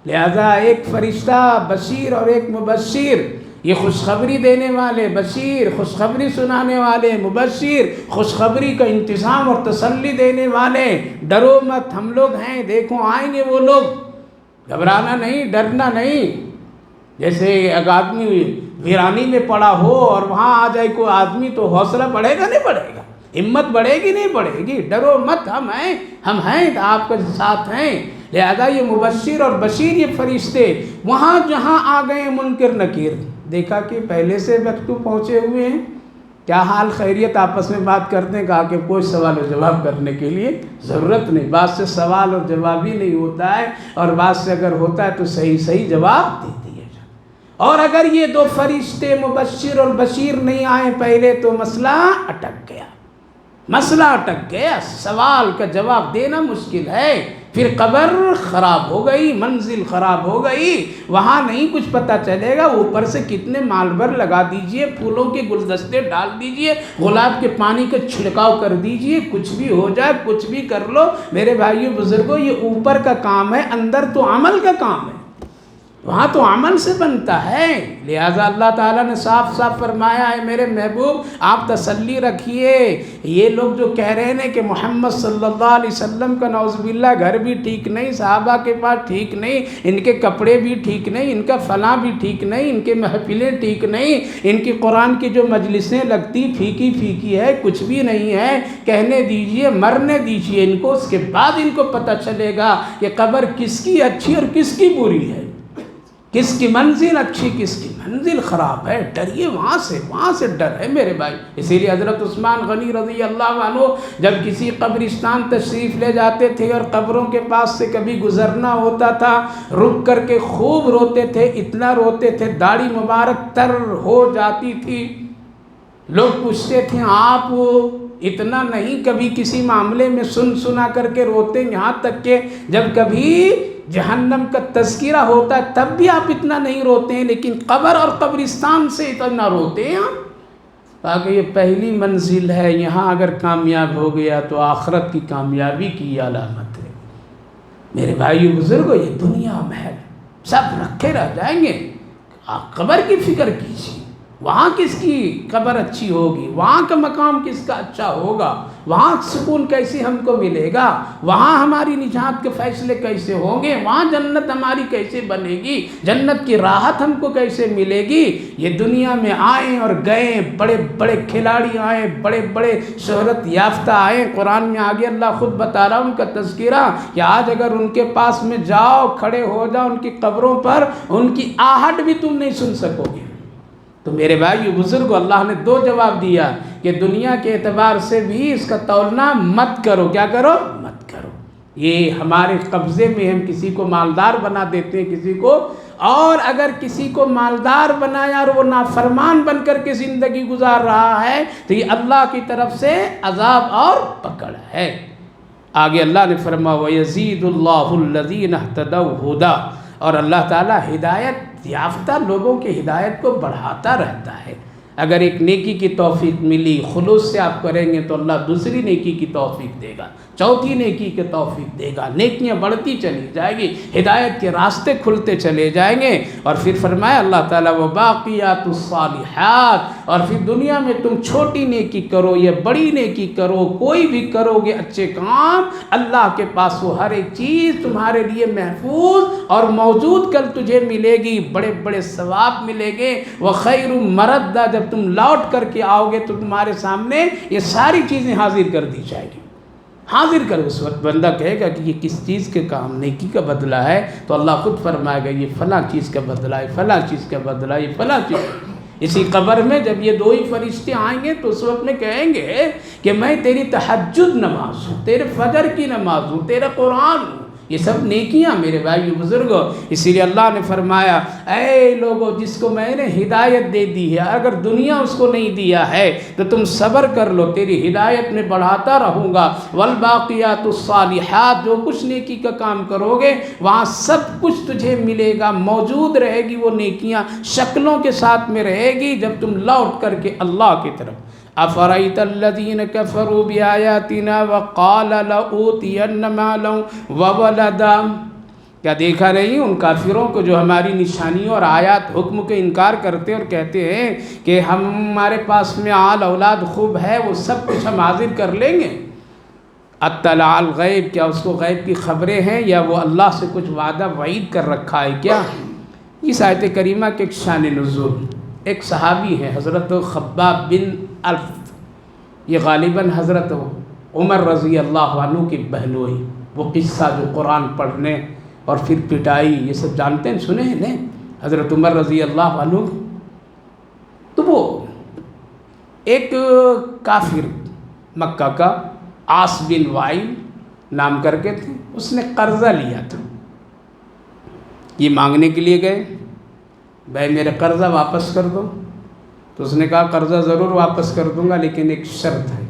لہذا ایک فرشتہ بشیر اور ایک مبشر، یہ خوشخبری دینے والے بشیر، خوشخبری سنانے والے مبشر، خوشخبری کا انتظام اور تسلی دینے والے۔ ڈرو مت، ہم لوگ ہیں، دیکھو آئیں گے وہ لوگ، گھبرانا نہیں، ڈرنا نہیں۔ جیسے ایک آدمی ویرانی میں پڑا ہو اور وہاں آ جائے کوئی آدمی تو حوصلہ بڑھے گا نہیں بڑھے گا، ہمت بڑھے گی نہیں بڑھے گی، ڈرو مت، ہم ہیں آپ کے ساتھ ہیں۔ لہذا یہ مبشر اور بشیر یہ فرشتے وہاں جہاں آ گئے منکر نکیر، دیکھا کہ پہلے سے مکتوب پہنچے ہوئے ہیں، کیا حال خیریت آپس میں بات کرتے ہیں، کہا کہ کوئی سوال و جواب کرنے کے لیے ضرورت نہیں، بعض سے سوال اور جواب ہی نہیں ہوتا ہے، اور بعض سے اگر ہوتا ہے تو صحیح جواب دے دیا جائے۔ اور اگر یہ دو فرشتے مبشر اور بشیر نہیں آئے پہلے تو مسئلہ اٹک گیا، سوال کا جواب دینا مشکل ہے، پھر قبر خراب ہو گئی، منزل خراب ہو گئی، وہاں نہیں کچھ پتہ چلے گا، اوپر سے کتنے مالبر لگا دیجئے، پھولوں کے گلدستے ڈال دیجئے، گلاب کے پانی کا چھڑکاؤ کر دیجئے، کچھ بھی ہو جائے، کچھ بھی کر لو میرے بھائیو بزرگوں، یہ اوپر کا کام ہے، اندر تو عمل کا کام ہے، وہاں تو عمل سے بنتا ہے۔ لہذا اللہ تعالیٰ نے صاف فرمایا ہے میرے محبوب آپ تسلی رکھیے، یہ لوگ جو کہہ رہے ہیں کہ محمد صلی اللہ علیہ وسلم کا نعوذ باللہ گھر بھی ٹھیک نہیں، صحابہ کے پاس ٹھیک نہیں، ان کے کپڑے بھی ٹھیک نہیں، ان کا فلاں بھی ٹھیک نہیں، ان کے محفلیں ٹھیک نہیں، ان کی قرآن کی جو مجلسیں لگتی پھیکی ہے، کچھ بھی نہیں ہے، کہنے دیجئے، مرنے دیجئے ان کو، اس کے بعد ان کو پتہ چلے گا کہ قبر کس کی اچھی اور کس کی بری ہے، کس کی منزل اچھی کس کی منزل خراب ہے۔ ڈریے وہاں سے ڈر ہے میرے بھائی۔ اسی لیے حضرت عثمان غنی رضی اللہ عنہ جب کسی قبرستان تشریف لے جاتے تھے اور قبروں کے پاس سے کبھی گزرنا ہوتا تھا، رک کر کے خوب روتے تھے، اتنا روتے تھے داڑھی مبارک تر ہو جاتی تھی، لوگ پوچھتے تھے آپ اتنا نہیں کبھی کسی معاملے میں سنا کر کے روتے، یہاں تک کہ جب کبھی جہنم کا تذکرہ ہوتا ہے تب بھی آپ اتنا نہیں روتے ہیں، لیکن قبر اور قبرستان سے اتنا روتے ہیں آپ، تاکہ یہ پہلی منزل ہے، یہاں اگر کامیاب ہو گیا تو آخرت کی کامیابی کی علامت ہے۔ میرے بھائیو بزرگوں، یہ دنیا محل سب رکھے رہ جائیں گے، آپ قبر کی فکر کیجیے، وہاں کس کی قبر اچھی ہوگی، وہاں کا مقام کس کا اچھا ہوگا، وہاں سکون کیسے ہم کو ملے گا، وہاں ہماری نجات کے فیصلے کیسے ہوں گے، وہاں جنت ہماری کیسے بنے گی، جنت کی راحت ہم کو کیسے ملے گی۔ یہ دنیا میں آئے اور گئے، بڑے بڑے کھلاڑی آئے، بڑے بڑے شہرت یافتہ آئے، قرآن میں آگے اللہ خود بتا رہا ان کا تذکرہ کہ آج اگر ان کے پاس میں جاؤ، کھڑے ہو جاؤ ان کی قبروں پر، ان کی آہٹ بھی تم نہیں سن سکو گے۔ تو میرے بھائیو بزرگو، اللہ نے دو جواب دیا کہ دنیا کے اعتبار سے بھی اس کا تولنا مت کرو، کیا کرو؟ مت کرو۔ یہ ہمارے قبضے میں ہم کسی کو مالدار بنا دیتے ہیں کسی کو، اور اگر کسی کو مالدار بنایا اور وہ نافرمان بن کر کے زندگی گزار رہا ہے تو یہ اللہ کی طرف سے عذاب اور پکڑ ہے۔ آگے اللہ نے فرمایا وَيَزِيدُ اللَّهُ الَّذِينَ اهْتَدَوْا هُدًى، اور اللہ تعالیٰ ہدایت یافتہ لوگوں کی ہدایت کو بڑھاتا رہتا ہے۔ اگر ایک نیکی کی توفیق ملی، خلوص سے آپ کریں گے تو اللہ دوسری نیکی کی توفیق دے گا، چوتھی نیکی کی توفیق دے گا، نیکیاں بڑھتی چلی جائے گی، ہدایت کے راستے کھلتے چلے جائیں گے۔ اور پھر فرمایا اللہ تعالیٰ وَبَاقِيَاتُ الصَّالِحَاتِ، اور پھر دنیا میں تم چھوٹی نیکی کرو یا بڑی نیکی کرو، کوئی بھی کرو گے اچھے کام، اللہ کے پاس وہ ہر ایک چیز تمہارے لیے محفوظ اور موجود کل تجھے ملے گی، بڑے بڑے ثواب ملے گے۔ وَخَيْرٌ مَرَدًّا، جب تم لوٹ کر کے آؤ گے تو تمہارے سامنے یہ ساری چیزیں حاضر کر دی جائے گی، حاضر کر۔ اس وقت بندہ کہے گا کہ یہ کس چیز کے کام، نیکی کا بدلہ ہے، تو اللہ خود فرمائے گا یہ فلاں چیز کا بدلہ ہے، فلاں چیز کا بدلہ ہے، یہ فلاں چیز۔ اسی قبر میں جب یہ دو ہی فرشتے آئیں گے تو اس وقت میں کہیں گے کہ میں تیری تہجد نماز ہوں، تیرے فجر کی نماز ہوں، تیرا قرآن ہوں، یہ سب نیکیاں میرے بھائی بزرگوں۔ اسی لیے اللہ نے فرمایا اے لوگو جس کو میں نے ہدایت دے دی ہے، اگر دنیا اس کو نہیں دیا ہے تو تم صبر کر لو، تیری ہدایت میں بڑھاتا رہوں گا۔ والباقیات الصالحات، جو کچھ نیکی کا کام کرو گے وہاں سب کچھ تجھے ملے گا، موجود رہے گی وہ نیکیاں، شکلوں کے ساتھ میں رہے گی جب تم لوٹ کر کے اللہ کی طرف۔ أَفَرَأَيْتَ الَّذِينَ كَفَرُوا بِآيَاتِنَا وَقَالَ لَأُوتِيَنَّ مَالًا وَوَلَدًا، کیا دیکھا نہیں ان کافروں کو جو ہماری نشانیوں اور آیات حکم کے انکار کرتے اور کہتے ہیں کہ ہمارے پاس میں آل اولاد خوب ہے، وہ سب کچھ ہم حاضر کر لیں گے۔ اطلع الغیب، کیا اس کو غیب کی خبریں ہیں، یا وہ اللہ سے کچھ وعدہ وعید کر رکھا ہے کیا؟ اس آیت کریمہ کے ایک شان نزول، ایک صحابی ہیں حضرت خباب بن الف، یہ غالباً حضرت عمر رضی اللہ عنہ کی بہنوئی، وہ قصہ جو قرآن پڑھنے اور پھر پٹائی یہ سب جانتے ہیں، سنے ہیں حضرت عمر رضی اللہ عنہ۔ تو وہ ایک کافر مکہ کا عاص بن وائل نام کر کے تھے، اس نے قرضہ لیا تھا، یہ مانگنے کے لیے گئے، بھائی میرا قرضہ واپس کر دو۔ تو اس نے کہا قرضہ ضرور واپس کر دوں گا لیکن ایک شرط ہے۔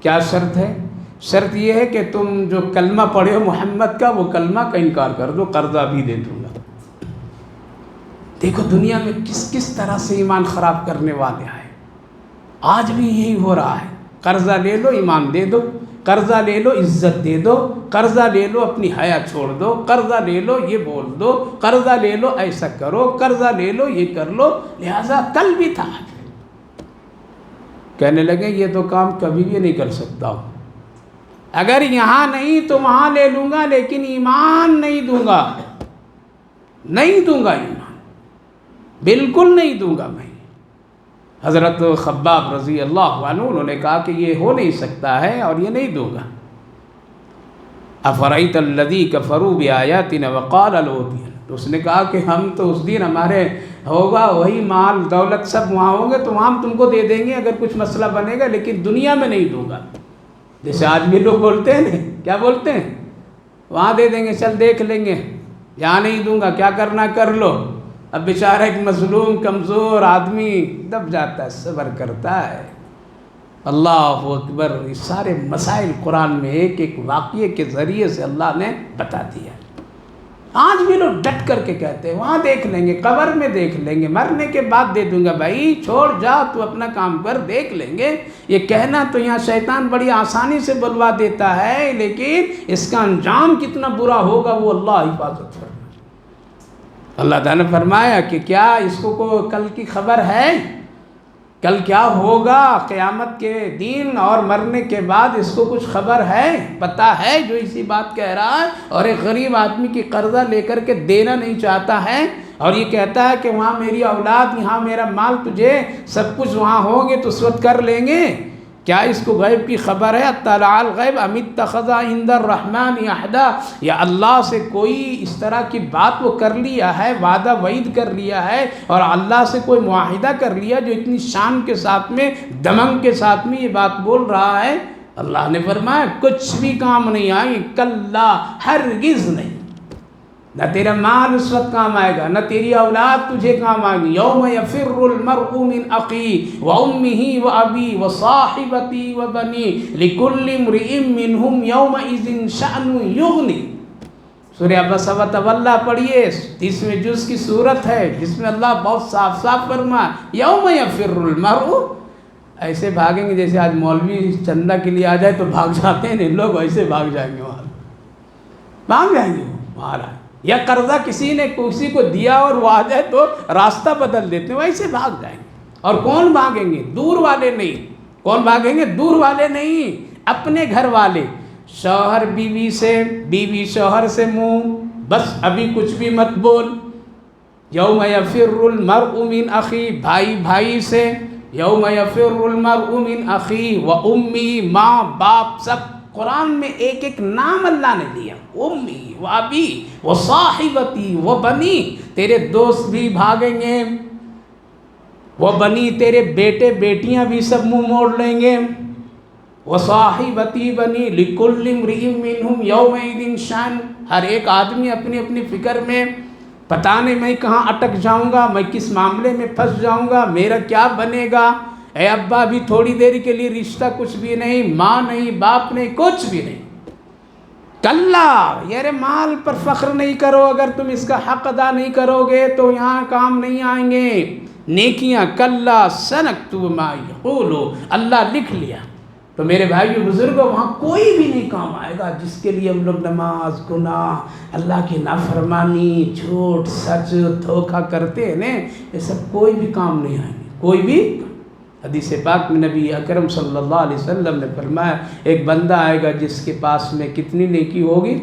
کیا شرط ہے؟ شرط یہ ہے کہ تم جو کلمہ پڑھے ہو محمد کا، وہ کلمہ کا انکار کر دو، قرضہ بھی دے دوں گا۔ دیکھو دنیا میں کس کس طرح سے ایمان خراب کرنے والے آئے، آج بھی یہی ہو رہا ہے۔ قرضہ لے لو ایمان دے دو، قرضہ لے لو عزت دے دو، قرضہ لے لو اپنی حیا چھوڑ دو، قرضہ لے لو یہ بول دو، قرضہ لے لو ایسا کرو، قرضہ لے لو یہ کر لو۔ لہٰذا کل بھی تھا، کہنے لگے یہ تو کام کبھی بھی نہیں کر سکتا ہوں، اگر یہاں نہیں تو وہاں لے لوں گا لیکن ایمان نہیں دوں گا، نہیں دوں گا ایمان، بالکل نہیں دوں گا میں۔ حضرت خباب رضی اللہ عنہ انہوں نے کہا کہ یہ ہو نہیں سکتا ہے اور یہ نہیں دوں گا۔ افرأیت الذی کفروا بآیاتنا وقال لأوتین، تو اس نے کہا کہ ہم تو اس دن ہمارے ہوگا وہی مال دولت سب وہاں ہوں گے تو وہاں ہم تم کو دے دیں گے اگر کچھ مسئلہ بنے گا، لیکن دنیا میں نہیں دوں گا۔ جیسے آج بھی لوگ بولتے ہیں نا، کیا بولتے ہیں؟ وہاں دے دیں گے، چل دیکھ لیں گے، یہاں نہیں دوں گا، کیا کرنا کر لو۔ اب بیچارہ ایک مظلوم کمزور آدمی دب جاتا ہے، صبر کرتا ہے۔ اللہ اکبر، یہ سارے مسائل قرآن میں ایک ایک واقعے کے ذریعے سے اللہ نے بتا دیا۔ آج بھی لوگ ڈٹ کر کے کہتے ہیں وہاں دیکھ لیں گے، قبر میں دیکھ لیں گے، مرنے کے بعد دے دوں گا۔ بھائی چھوڑ جا، تو اپنا کام کر، دیکھ لیں گے۔ یہ کہنا تو یہاں شیطان بڑی آسانی سے بلوا دیتا ہے، لیکن اس کا انجام کتنا برا ہوگا وہ اللہ حفاظت فرمائے۔ اللہ تعالیٰ نے فرمایا کہ کیا اس کو کل کی خبر ہے؟ کل کیا ہوگا قیامت کے دن اور مرنے کے بعد اس کو کچھ خبر ہے، پتہ ہے جو اسی بات کہہ رہا ہے؟ اور ایک غریب آدمی کی قرضہ لے کر کے دینا نہیں چاہتا ہے اور یہ کہتا ہے کہ وہاں میری اولاد، یہاں میرا مال، تجھے سب کچھ وہاں ہوں گے تو اس وقت کر لیں گے۔ کیا اس کو غیب کی خبر ہے؟ اطلع الغیب ام اتخذ عند الرحمن عہدا، یا اللہ سے کوئی اس طرح کی بات وہ کر لیا ہے، وعدہ وعید کر لیا ہے اور اللہ سے کوئی معاہدہ کر لیا جو اتنی شان کے ساتھ میں، دمنگ کے ساتھ میں یہ بات بول رہا ہے۔ اللہ نے فرمایا کچھ بھی کام نہیں آئے، کلا، ہرگز نہیں۔ نہ تیرا مال اس وقت کام آئے گا، نہ تیری اولاد تجھے کام آئے گی۔ یوم یفر المرء من اخیہ وامہ وابیہ وصاحبتہ وبنیہ لکل امرئ منہم یومئذ شأن یغنی۔ سورہ عبس وتولی پڑھیے، 30ویں جز کی صورت ہے جس میں اللہ بہت صاف صاف فرمایا یوم یفر المرء۔ ایسے بھاگیں گے جیسے آج مولوی چندہ کے لیے آ جائے تو بھاگ جاتے ہیں، لوگ ایسے بھاگ جائیں گے، وہاں بھاگ جائیں گے وہاں۔ یا قرضہ کسی نے کسی کو دیا اور وہ آ جائے تو راستہ بدل دیتے ہیں، ویسے بھاگ جائیں گے۔ اور کون بھاگیں گے؟ دور والے نہیں۔ کون بھاگیں گے؟ دور والے نہیں، اپنے گھر والے، شوہر بیوی سے، بیوی شوہر سے منہ، بس ابھی کچھ بھی مت بول۔ یوم یفر المرء من اخیہ، بھائی بھائی سے، یوم یفر المرء من اخیہ وامی، ماں باپ سب۔ قرآن میں ایک ایک نام اللہ نے دیا، امی و ابی و صاحبتی و بنی، تیرے دوست بھی بھاگیں گے، وہ بنی تیرے بیٹے بیٹیاں بھی سب منہ موڑ لیں گے، وہ صاحبتی بنی لکل امرئ منہم یومئذ شأن، ہر ایک آدمی اپنی اپنی فکر میں، پتہ نہیں میں کہاں اٹک جاؤں گا، میں کس معاملے میں پھنس جاؤں گا، میرا کیا بنے گا۔ اے ابا بھی تھوڑی دیر کے لیے رشتہ کچھ بھی نہیں، ماں نہیں، باپ نہیں، کچھ بھی نہیں۔ کلا، یار مال پر فخر نہیں کرو، اگر تم اس کا حق ادا نہیں کرو گے تو یہاں کام نہیں آئیں گے نیکیاں۔ کلا سنکتب ما یقول، اللہ لکھ لیا۔ تو میرے بھائیو بزرگوں، وہاں کوئی بھی نہیں کام آئے گا جس کے لیے ہم لوگ نماز، گناہ، اللہ کی نافرمانی، جھوٹ، سچ، دھوکہ کرتے ہیں نا، یہ سب کوئی بھی کام نہیں آئیں گے، کوئی بھی۔ حدیث پاک میں نبی اکرم صلی اللہ علیہ وسلم نے فرمایا ایک بندہ آئے گا جس کے پاس میں کتنی نیکی ہوگی؟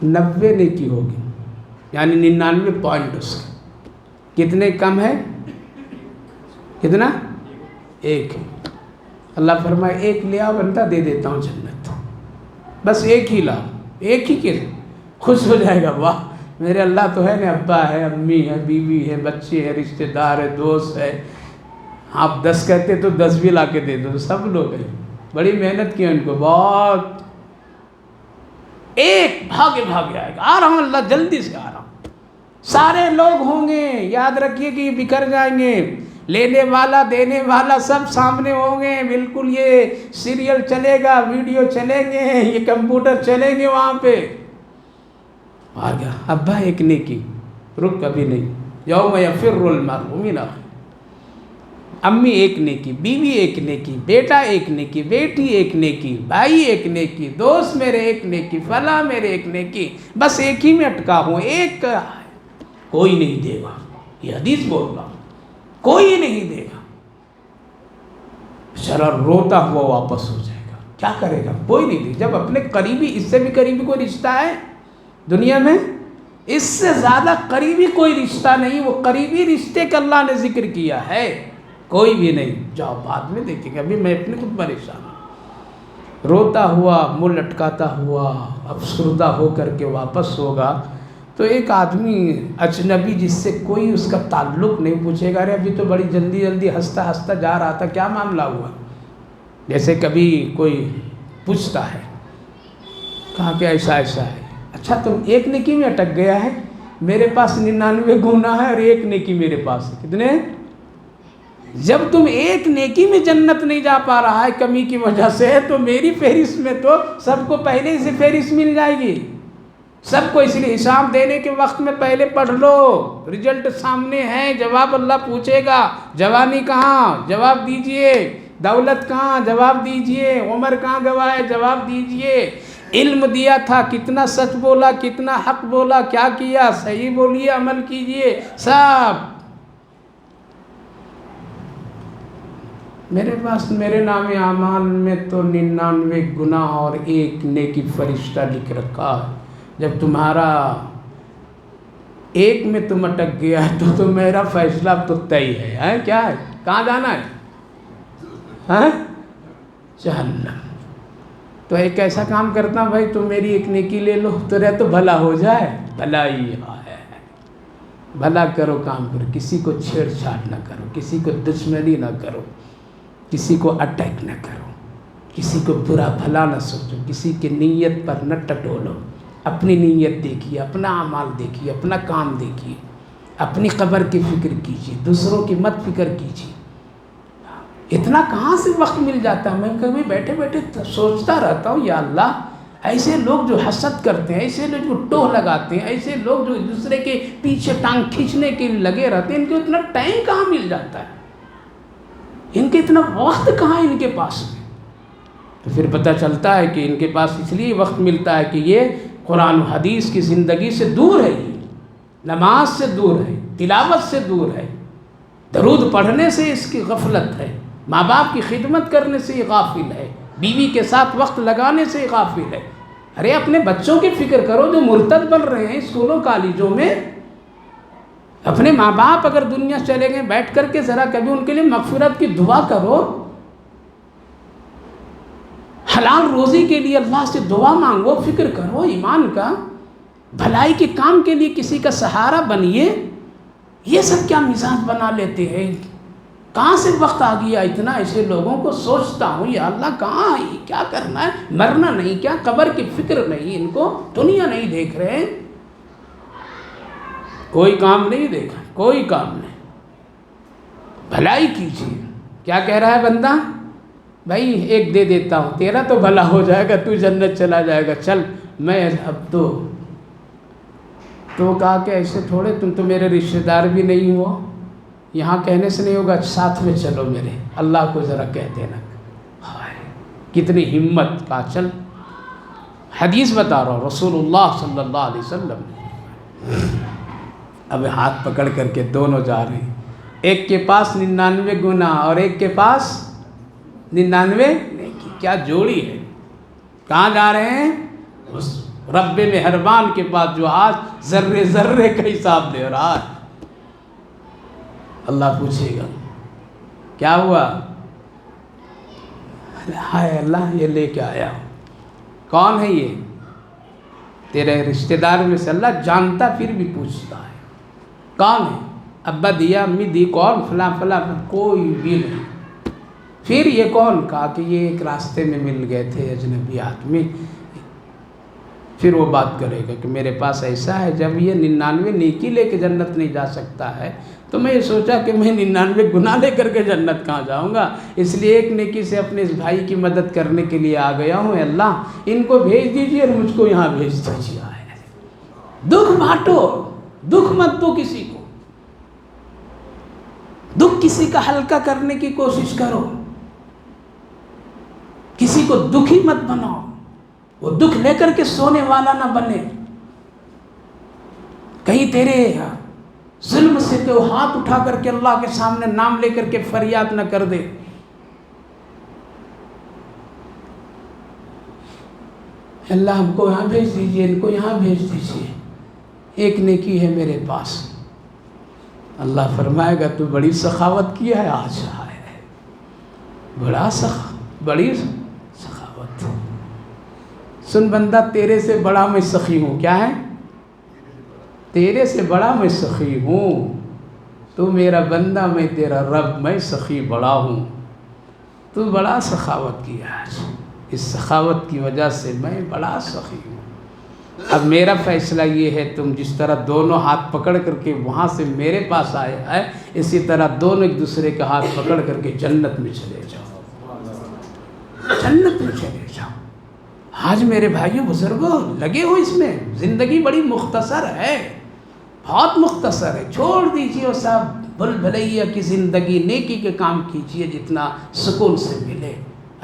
90 نیکی ہوگی، یعنی 99 پوائنٹ اس کے کتنے کم ہے؟ کتنا؟ 1 ہے۔ اللہ فرمائے 1 لے آؤ بندہ، دے دیتا ہوں جنت، بس 1 ہی لاؤ، 1 ہی کے خوش ہو جائے گا، واہ میرے اللہ تو ہے نا، ابا ہے، امی ہے، بیوی ہے، بچے ہیں، رشتہ دار ہے، دوست ہے، آپ 10 کہتے تو 10 بھی لا کے دے دو، سب لوگ ہیں، بڑی محنت کی ان کو بہت، 1 بھاگے بھاگے آئے گا، آ رہا ہوں اللہ جلدی سے آ رہا ہوں، سارے لوگ ہوں گے، یاد رکھیے کہ یہ بکھر جائیں گے، لینے والا دینے والا سب سامنے ہوں گے، بالکل یہ سیریل چلے گا، ویڈیو چلیں گے، یہ کمپیوٹر چلیں گے وہاں پہ، آ گیا ابا 1 نیکی، رک کبھی نہیں، یوم یفر المرء من اخیہ، امی 1 نیکی، بیوی 1 نیکی، بیٹا 1 نیکی، بیٹی 1 نیکی، بھائی 1 نیکی، دوست میرے 1 نیکی، فلاں میرے 1 نیکی، بس 1 ہی میں اٹکا ہوں، 1 کا کوئی نہیں دے گا، یہ حدیث بول رہا ہوں، کوئی نہیں دے گا، بیچارہ روتا ہوا واپس ہو جائے گا، کیا کرے گا؟ کوئی نہیں دے، جب اپنے قریبی، اس سے بھی قریبی کوئی رشتہ ہے دنیا میں؟ اس سے زیادہ قریبی کوئی رشتہ نہیں، وہ قریبی رشتے کا اللہ نے ذکر کیا ہے، کوئی بھی نہیں، جاؤ بعد میں دیکھیں گے، ابھی میں اپنے خود پریشان ہوں، روتا ہوا، منہ لٹکاتا ہوا، افسردہ ہو کر کے واپس ہوگا، تو ایک آدمی اجنبی جس سے کوئی اس کا تعلق نہیں پوچھے گا، ارے ابھی تو بڑی جلدی جلدی ہنستا ہنستا جا رہا تھا، کیا معاملہ ہوا؟ جیسے کبھی کوئی پوچھتا ہے، کہا کہ ایسا ایسا ہے، اچھا تم 1 نیکی میں اٹک گیا ہے، میرے پاس 99 گناہ ہے اور 1 نیکی میرے پاس ہے، کتنے؟ جب تم 1 نیکی میں جنت نہیں جا پا رہا ہے کمی کی وجہ سے، تو میری فہرست میں تو سب کو پہلے سے فہرست مل جائے گی، سب کو، اس لیے حساب دینے کے وقت میں پہلے پڑھ لو، رزلٹ سامنے ہے، جواب اللہ پوچھے گا، جوانی کہاں؟ جواب دیجئے، دولت کہاں؟ جواب دیجئے، عمر کہاں گوائے؟ جواب دیجئے، علم دیا تھا، کتنا سچ بولا، کتنا حق بولا، کیا کیا، صحیح بولیے، عمل کیجئے، سب میرے پاس، میرے نام اعمال میں تو 99 گناہ اور 1 نیکی فرشتہ لکھ رکھا ہے، جب تمہارا 1 میں تم اٹک گیا ہے تو میرا فیصلہ تو طے ہے، کیا ہے؟ کہاں جانا ہے؟ جہنم۔ تو ایک ایسا کام کرتا ہوں بھائی، تم میری 1 نیکی لے لو تو رہ تو بھلا ہو جائے، بھلا ہی ہے، بھلا کرو، کام کرو، کسی کو چھیڑ چھاڑ نہ کرو، کسی کو دشمنی نہ کرو، کسی کو اٹیک نہ کرو، کسی کو برا بھلا نہ سوچو، کسی کی نیت پر نہ ٹٹولو، اپنی نیت دیکھیے، اپنا اعمال دیکھیے، اپنا کام دیکھیے، اپنی قبر کی فکر کیجیے، دوسروں کی مت فکر کیجیے۔ اتنا کہاں سے وقت مل جاتا ہے؟ میں کبھی بیٹھے بیٹھے سوچتا رہتا ہوں، یا اللہ ایسے لوگ جو حسد کرتے ہیں، ایسے لوگ جو ٹوہ لگاتے ہیں، ایسے لوگ جو ایک دوسرے کے پیچھے ٹانگ کھینچنے کے لیے لگے رہتے ہیں، ان کو اتنا ٹائم کہاں مل جاتا ہے؟ ان کے اتنا وقت کہاں ہے ان کے پاس میں؟ تو پھر پتہ چلتا ہے کہ ان کے پاس اس لیے وقت ملتا ہے کہ یہ قرآن و حدیث کی زندگی سے دور ہے، یہ نماز سے دور ہے، تلاوت سے دور ہے، درود پڑھنے سے اس کی غفلت ہے، ماں باپ کی خدمت کرنے سے یہ غافل ہے، بیوی کے ساتھ وقت لگانے سے یہ غافل ہے۔ ارے اپنے بچوں کی فکر کرو جو مرتد بن رہے ہیں اسکولوں کالجوں میں، اپنے ماں باپ اگر دنیا چلے گئے، بیٹھ کر کے ذرا کبھی ان کے لیے مغفرت کی دعا کرو، حلال روزی کے لیے اللہ سے دعا مانگو، فکر کرو ایمان کا، بھلائی کے کام کے لیے کسی کا سہارا بنیے۔ یہ سب کیا مزاج بنا لیتے ہیں؟ کہاں سے وقت آ گیا اتنا؟ ایسے لوگوں کو سوچتا ہوں، یا اللہ کہاں ہے، کیا کرنا ہے؟ مرنا نہیں کیا؟ قبر کی فکر نہیں ان کو؟ دنیا نہیں دیکھ رہے؟ کوئی کام نہیں دیکھا، کوئی کام نہیں، بھلائی کیجیے۔ کیا کہہ رہا ہے بندہ؟ بھائی 1 دے دیتا ہوں، تیرا تو بھلا ہو جائے گا، تو جنت چلا جائے گا، چل میں اب تو کہا کہ ایسے تھوڑے، تم تو میرے رشتہ دار بھی نہیں ہو، یہاں کہنے سے نہیں ہوگا، ساتھ میں چلو میرے، اللہ کو ذرا کہہ دینا۔ ہائے کتنی ہمت کا! چل حدیث بتا رہا ہوں، رسول اللہ صلی اللہ علیہ وسلم، اب ہاتھ پکڑ کر کے دونوں جا رہے ہیں، ایک کے پاس 99 گناہ اور ایک کے پاس 99 نیکی، کیا جوڑی ہے! کہاں جا رہے ہیں؟ رب مہربان کے پاس جو آج ذرے ذرے کا حساب دے رہا ہے۔ اللہ پوچھے گا کیا ہوا؟ ہائے اللہ یہ لے کے آیا، کون ہے یہ؟ تیرے رشتہ دار میں سے اللہ جانتا پھر بھی پوچھتا ہے کون ہے؟ ابا دیا، امی دی، کون؟ فلاں فلاں، کوئی بھی نہیں۔ پھر یہ کون؟ کہا کہ یہ ایک راستے میں مل گئے تھے اجنبی آدمی۔ پھر وہ بات کرے گا کہ میرے پاس ایسا ہے، جب یہ 99 نیکی لے کے جنت نہیں جا سکتا ہے تو میں یہ سوچا کہ میں 99 گناہ لے کر کے جنت کہاں جاؤں گا، اس لیے ایک نیکی سے اپنے اس بھائی کی مدد کرنے کے لیے آ گیا ہوں۔ اللہ ان کو بھیج دیجیے اور مجھ کو یہاں بھیج دیجیے۔ دکھ بانٹو، دکھ مت دو کسی کو، دکھ کسی کا ہلکا کرنے کی کوشش کرو، کسی کو دکھی مت بناؤ، وہ دکھ لے کر کے سونے والا نہ بنے، کہیں تیرے ظلم سے تو ہاتھ اٹھا کر کے اللہ کے سامنے نام لے کر کے فریاد نہ کر دے۔ اللہ ہم کو یہاں بھیج دیجیے، ان کو یہاں بھیج دیجیے، ایک نیکی ہے میرے پاس۔ اللہ فرمائے گا تو بڑی سخاوت کیا ہے آج، ہے بڑی سخاوت۔ سن بندہ، تیرے سے بڑا میں سخی ہوں۔ کیا ہے؟ تیرے سے بڑا میں سخی ہوں، تو میرا بندہ، میں تیرا رب، میں سخی بڑا ہوں۔ تو بڑا سخاوت کیا آج، اس سخاوت کی وجہ سے میں بڑا سخی ہوں۔ اب میرا فیصلہ یہ ہے، تم جس طرح دونوں ہاتھ پکڑ کر کے وہاں سے میرے پاس آئے ہیں، اسی طرح دونوں ایک دوسرے کا ہاتھ پکڑ کر کے جنت میں چلے جاؤ، جنت میں چلے جاؤ۔ آج میرے بھائیوں بزرگوں لگے ہو اس میں، زندگی بڑی مختصر ہے، بہت مختصر ہے۔ چھوڑ دیجیے وہ سب بھول بھلیا کی زندگی، نیکی کے کام کیجیے جتنا سکون سے ملے،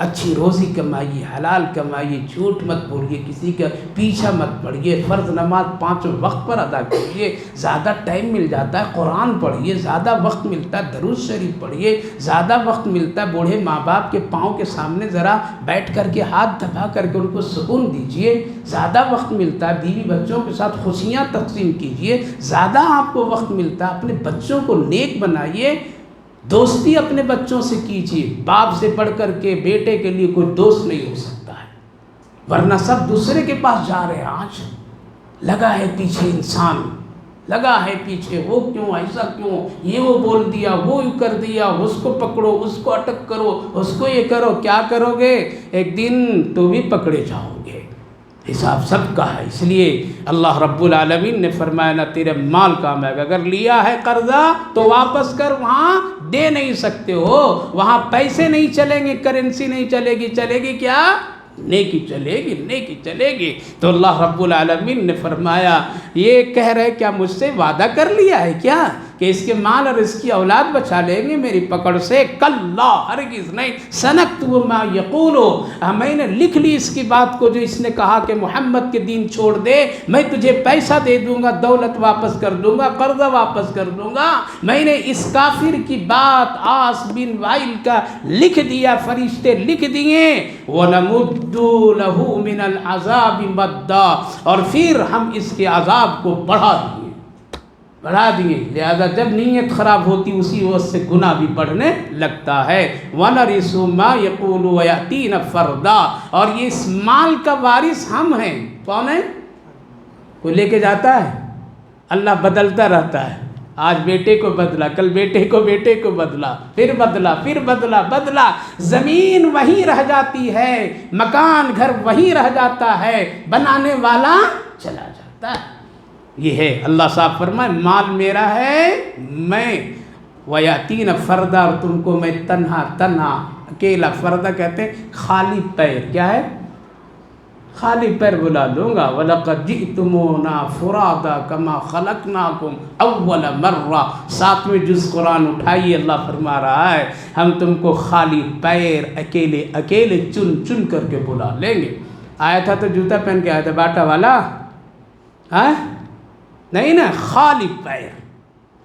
اچھی روزی کمائیے، حلال کمائیے، جھوٹ مت بولیے، کسی کا پیچھا مت پڑھیے، فرض نماز 5 وقت پر ادا کیجیے، زیادہ ٹائم مل جاتا ہے قرآن پڑھیے، زیادہ وقت ملتا ہے درود شریف پڑھیے، زیادہ وقت ملتا ہے بوڑھے ماں باپ کے پاؤں کے سامنے ذرا بیٹھ کر کے ہاتھ دبا کر کے ان کو سکون دیجیے، زیادہ وقت ملتا ہے بیوی بچوں کے ساتھ خوشیاں تقسیم کیجیے، زیادہ آپ کو وقت ملتا ہے اپنے بچوں کو نیک بنائیے، دوستی اپنے بچوں سے کیجیے۔ باپ سے بڑھ کر کے بیٹے کے لیے کوئی دوست نہیں ہو سکتا ہے، ورنہ سب دوسرے کے پاس جا رہے ہیں۔ آج لگا ہے پیچھے انسان، لگا ہے پیچھے، وہ کیوں، ایسا کیوں، یہ وہ بول دیا، وہ یوں کر دیا، اس کو پکڑو، اس کو اٹک کرو، اس کو یہ کرو۔ کیا کرو گے؟ ایک دن تو بھی پکڑے جاؤ گے، حساب سب کا ہے۔ اس لیے اللہ رب العالمین نے فرمایا نہ تیرے مال کام ہے، اگر لیا ہے قرضہ تو واپس کر، وہاں دے نہیں سکتے ہو، وہاں پیسے نہیں چلیں گے، کرنسی نہیں چلے گی، چلے گی کیا؟ نیکی چلے گی، نیکی چلے گی۔ تو اللہ رب العالمین نے فرمایا یہ کہہ رہے کیا مجھ سے وعدہ کر لیا ہے کیا کہ اس کے مال اور اس کی اولاد بچا لیں گے میری پکڑ سے؟ کلا، ہرگز نہیں۔ سنکتب ما یقول، میں نے لکھ لی اس کی بات کو جو اس نے کہا کہ محمد کے دین چھوڑ دے، میں تجھے پیسہ دے دوں گا، دولت واپس کر دوں گا، قرضہ واپس کر دوں گا۔ میں نے اس کافر کی بات عاص بن وائل کا لکھ دیا، فرشتے لکھ دیے، وَنَمُدُّ لَهُ مِنَ الْعَذَابِ مَدًّا، اور پھر ہم اس کے عذاب کو بڑھا دیے۔ لہذا جب نیت خراب ہوتی اسی وقت سے گناہ بھی بڑھنے لگتا ہے۔ وَنَرِثُ مَا يَقُولُ وَيَأْتِينَ فَرْدًا، اور یہ اس مال کا وارث ہم ہیں۔ کون ہے؟ کوئی لے کے جاتا ہے؟ اللہ بدلتا رہتا ہے، آج بیٹے کو بدلا، کل بیٹے کو بدلا، پھر بدلا، زمین وہیں رہ جاتی ہے، مکان گھر وہیں رہ جاتا ہے، بنانے والا چلا جاتا ہے۔ یہ ہے اللہ صاحب فرمائے مال میرا ہے، میں وَيَأْتِينَ فَرْدًا، اور تم کو میں تنہا اکیلا، فردہ کہتے ہیں خالی پیر، کیا ہے؟ خالی پیر بلا لوں گا۔ وَلَقَدْ جِئْتُمُونَا فُرَادًا كَمَا خَلَقْنَاكُمْ أَوَّلَ مَرَّةٍ، 7ویں جز قرآن اٹھائیے، اللہ فرما رہا ہے ہم تم کو خالی پیر اکیلے چن کر کے بلا لیں گے۔ آیا تھا تو جوتا پہن کے آیا تھا باٹا والا، نہیں نا، خالی پیر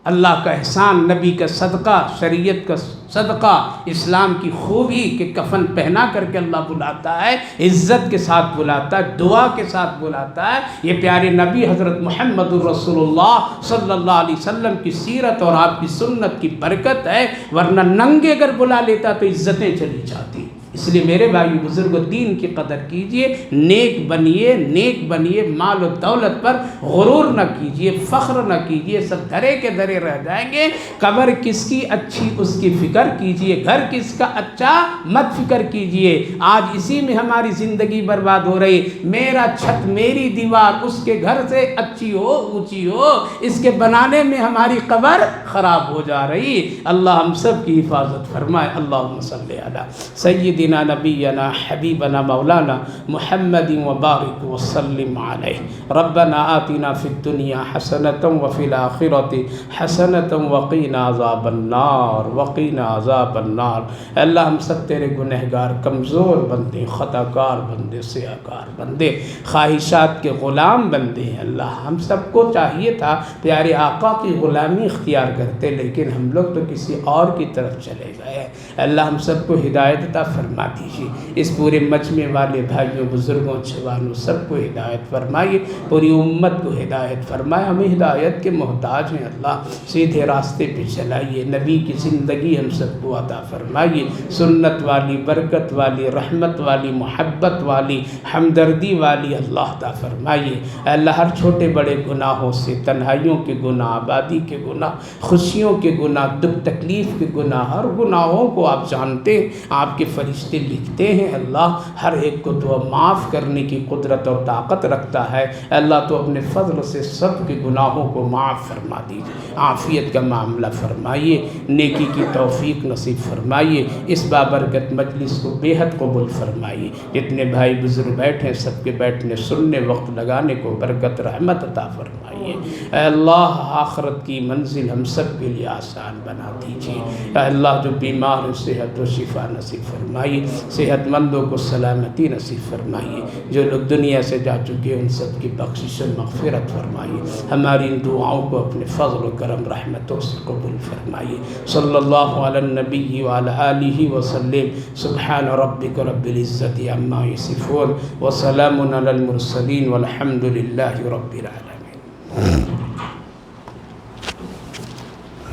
اللہ کا احسان، نبی کا صدقہ، شریعت کا صدقہ، اسلام کی خوبی کہ کفن پہنا کر کے اللہ بلاتا ہے، عزت کے ساتھ بلاتا ہے، دعا کے ساتھ بلاتا ہے۔ یہ پیارے نبی حضرت محمد الرسول اللہ صلی اللہ علیہ وسلم کی سیرت اور آپ کی سنت کی برکت ہے، ورنہ ننگے اگر بلا لیتا تو عزتیں چلی جاتی۔ اس لیے میرے بھائی بزرگ، دین کی قدر کیجئے، نیک بنیے، مال و دولت پر غرور نہ کیجئے، فخر نہ کیجئے، سب دھرے کے دھرے رہ جائیں گے۔ قبر کس کی اچھی اس کی فکر کیجئے، گھر کس کا اچھا مت فکر کیجئے۔ آج اسی میں ہماری زندگی برباد ہو رہی، میرا چھت میری دیوار اس کے گھر سے اچھی ہو، اونچی ہو، اس کے بنانے میں ہماری قبر خراب ہو جا رہی۔ اللہ ہم سب کی حفاظت فرمائے۔ اللہم صلی علی سیدنا نبینا حبیبنا مولانا محمد وبارک وسلم علیہ۔ ربنا آتنا فی الدنیا حسنۃ وفی الآخرۃ حسنۃ وقینا عذاب النار، وقینا عذاب النار۔ اللہ ہم سب تیرے گنہگار کمزور بندے، خطا کار بندے، سیاہکار بندے، خواہشات کے غلام بندے ہیں۔ اللہ ہم سب کو چاہیے تھا پیارے آقا کی غلامی اختیار کرتے، لیکن ہم لوگ تو کسی اور کی طرف چلے گئے۔ اللہ ہم سب کو ہدایت عطا فرما دیجیے۔ اس پورے مجمع والے بھائیوں، بزرگوں، جوانوں سب کو ہدایت فرمائیے، پوری امت کو ہدایت فرمائے۔ ہمیں ہدایت کے محتاج ہیں اللہ، سیدھے راستے پہ چلائیے، نبی کی زندگی ہم سب کو عطا فرمائیے، سنت والی، برکت والی، رحمت والی، محبت والی، ہمدردی والی اللہ عطا فرمائیے۔ اللہ ہر چھوٹے بڑے گناہوں سے، تنہائیوں کے گناہ، آبادی کے گناہ، خوشیوں کے گناہ، دکھ تکلیف کے گناہ، ہر گناہوں کو آپ جانتے ہیں، آپ کے فرشتے لکھتے ہیں۔ اللہ ہر ایک کو تو معاف کرنے کی قدرت اور طاقت رکھتا ہے۔ اللہ تو اپنے فضل سے سب کے گناہوں کو معاف فرما دیجیے، عافیت کا معاملہ فرمائیے، نیکی کی توفیق نصیب فرمائیے، اس بابرکت مجلس کو بے حد قبول فرمائیے۔ جتنے بھائی بزرگ بیٹھے ہیں سب کے بیٹھنے سننے وقت لگانے کو برکت رحمت عطا فرمائیے۔ اے اللہ آخرت کی منزل ہم سب کے لیے آسان بنا دیجیے۔ اے اللہ جو بیمار ہیں صحت و شفا نصیب فرمائیے، صحت مندوں کو سلامتی نصیب فرمائیے، جو لوگ دنیا سے جا چکے ان سب کی بخشش و مغفرت فرمائیے۔ ہماری ان دعاؤں کو اپنے فضل و کرم رحمتوں سے قبول فرمائیے۔ صلی اللہ علی النبی وعلی آلہ وسلم۔ سبحان ربک رب العزت عما یصفون وسلام علی المرسلین والحمد للہ رب العالمین۔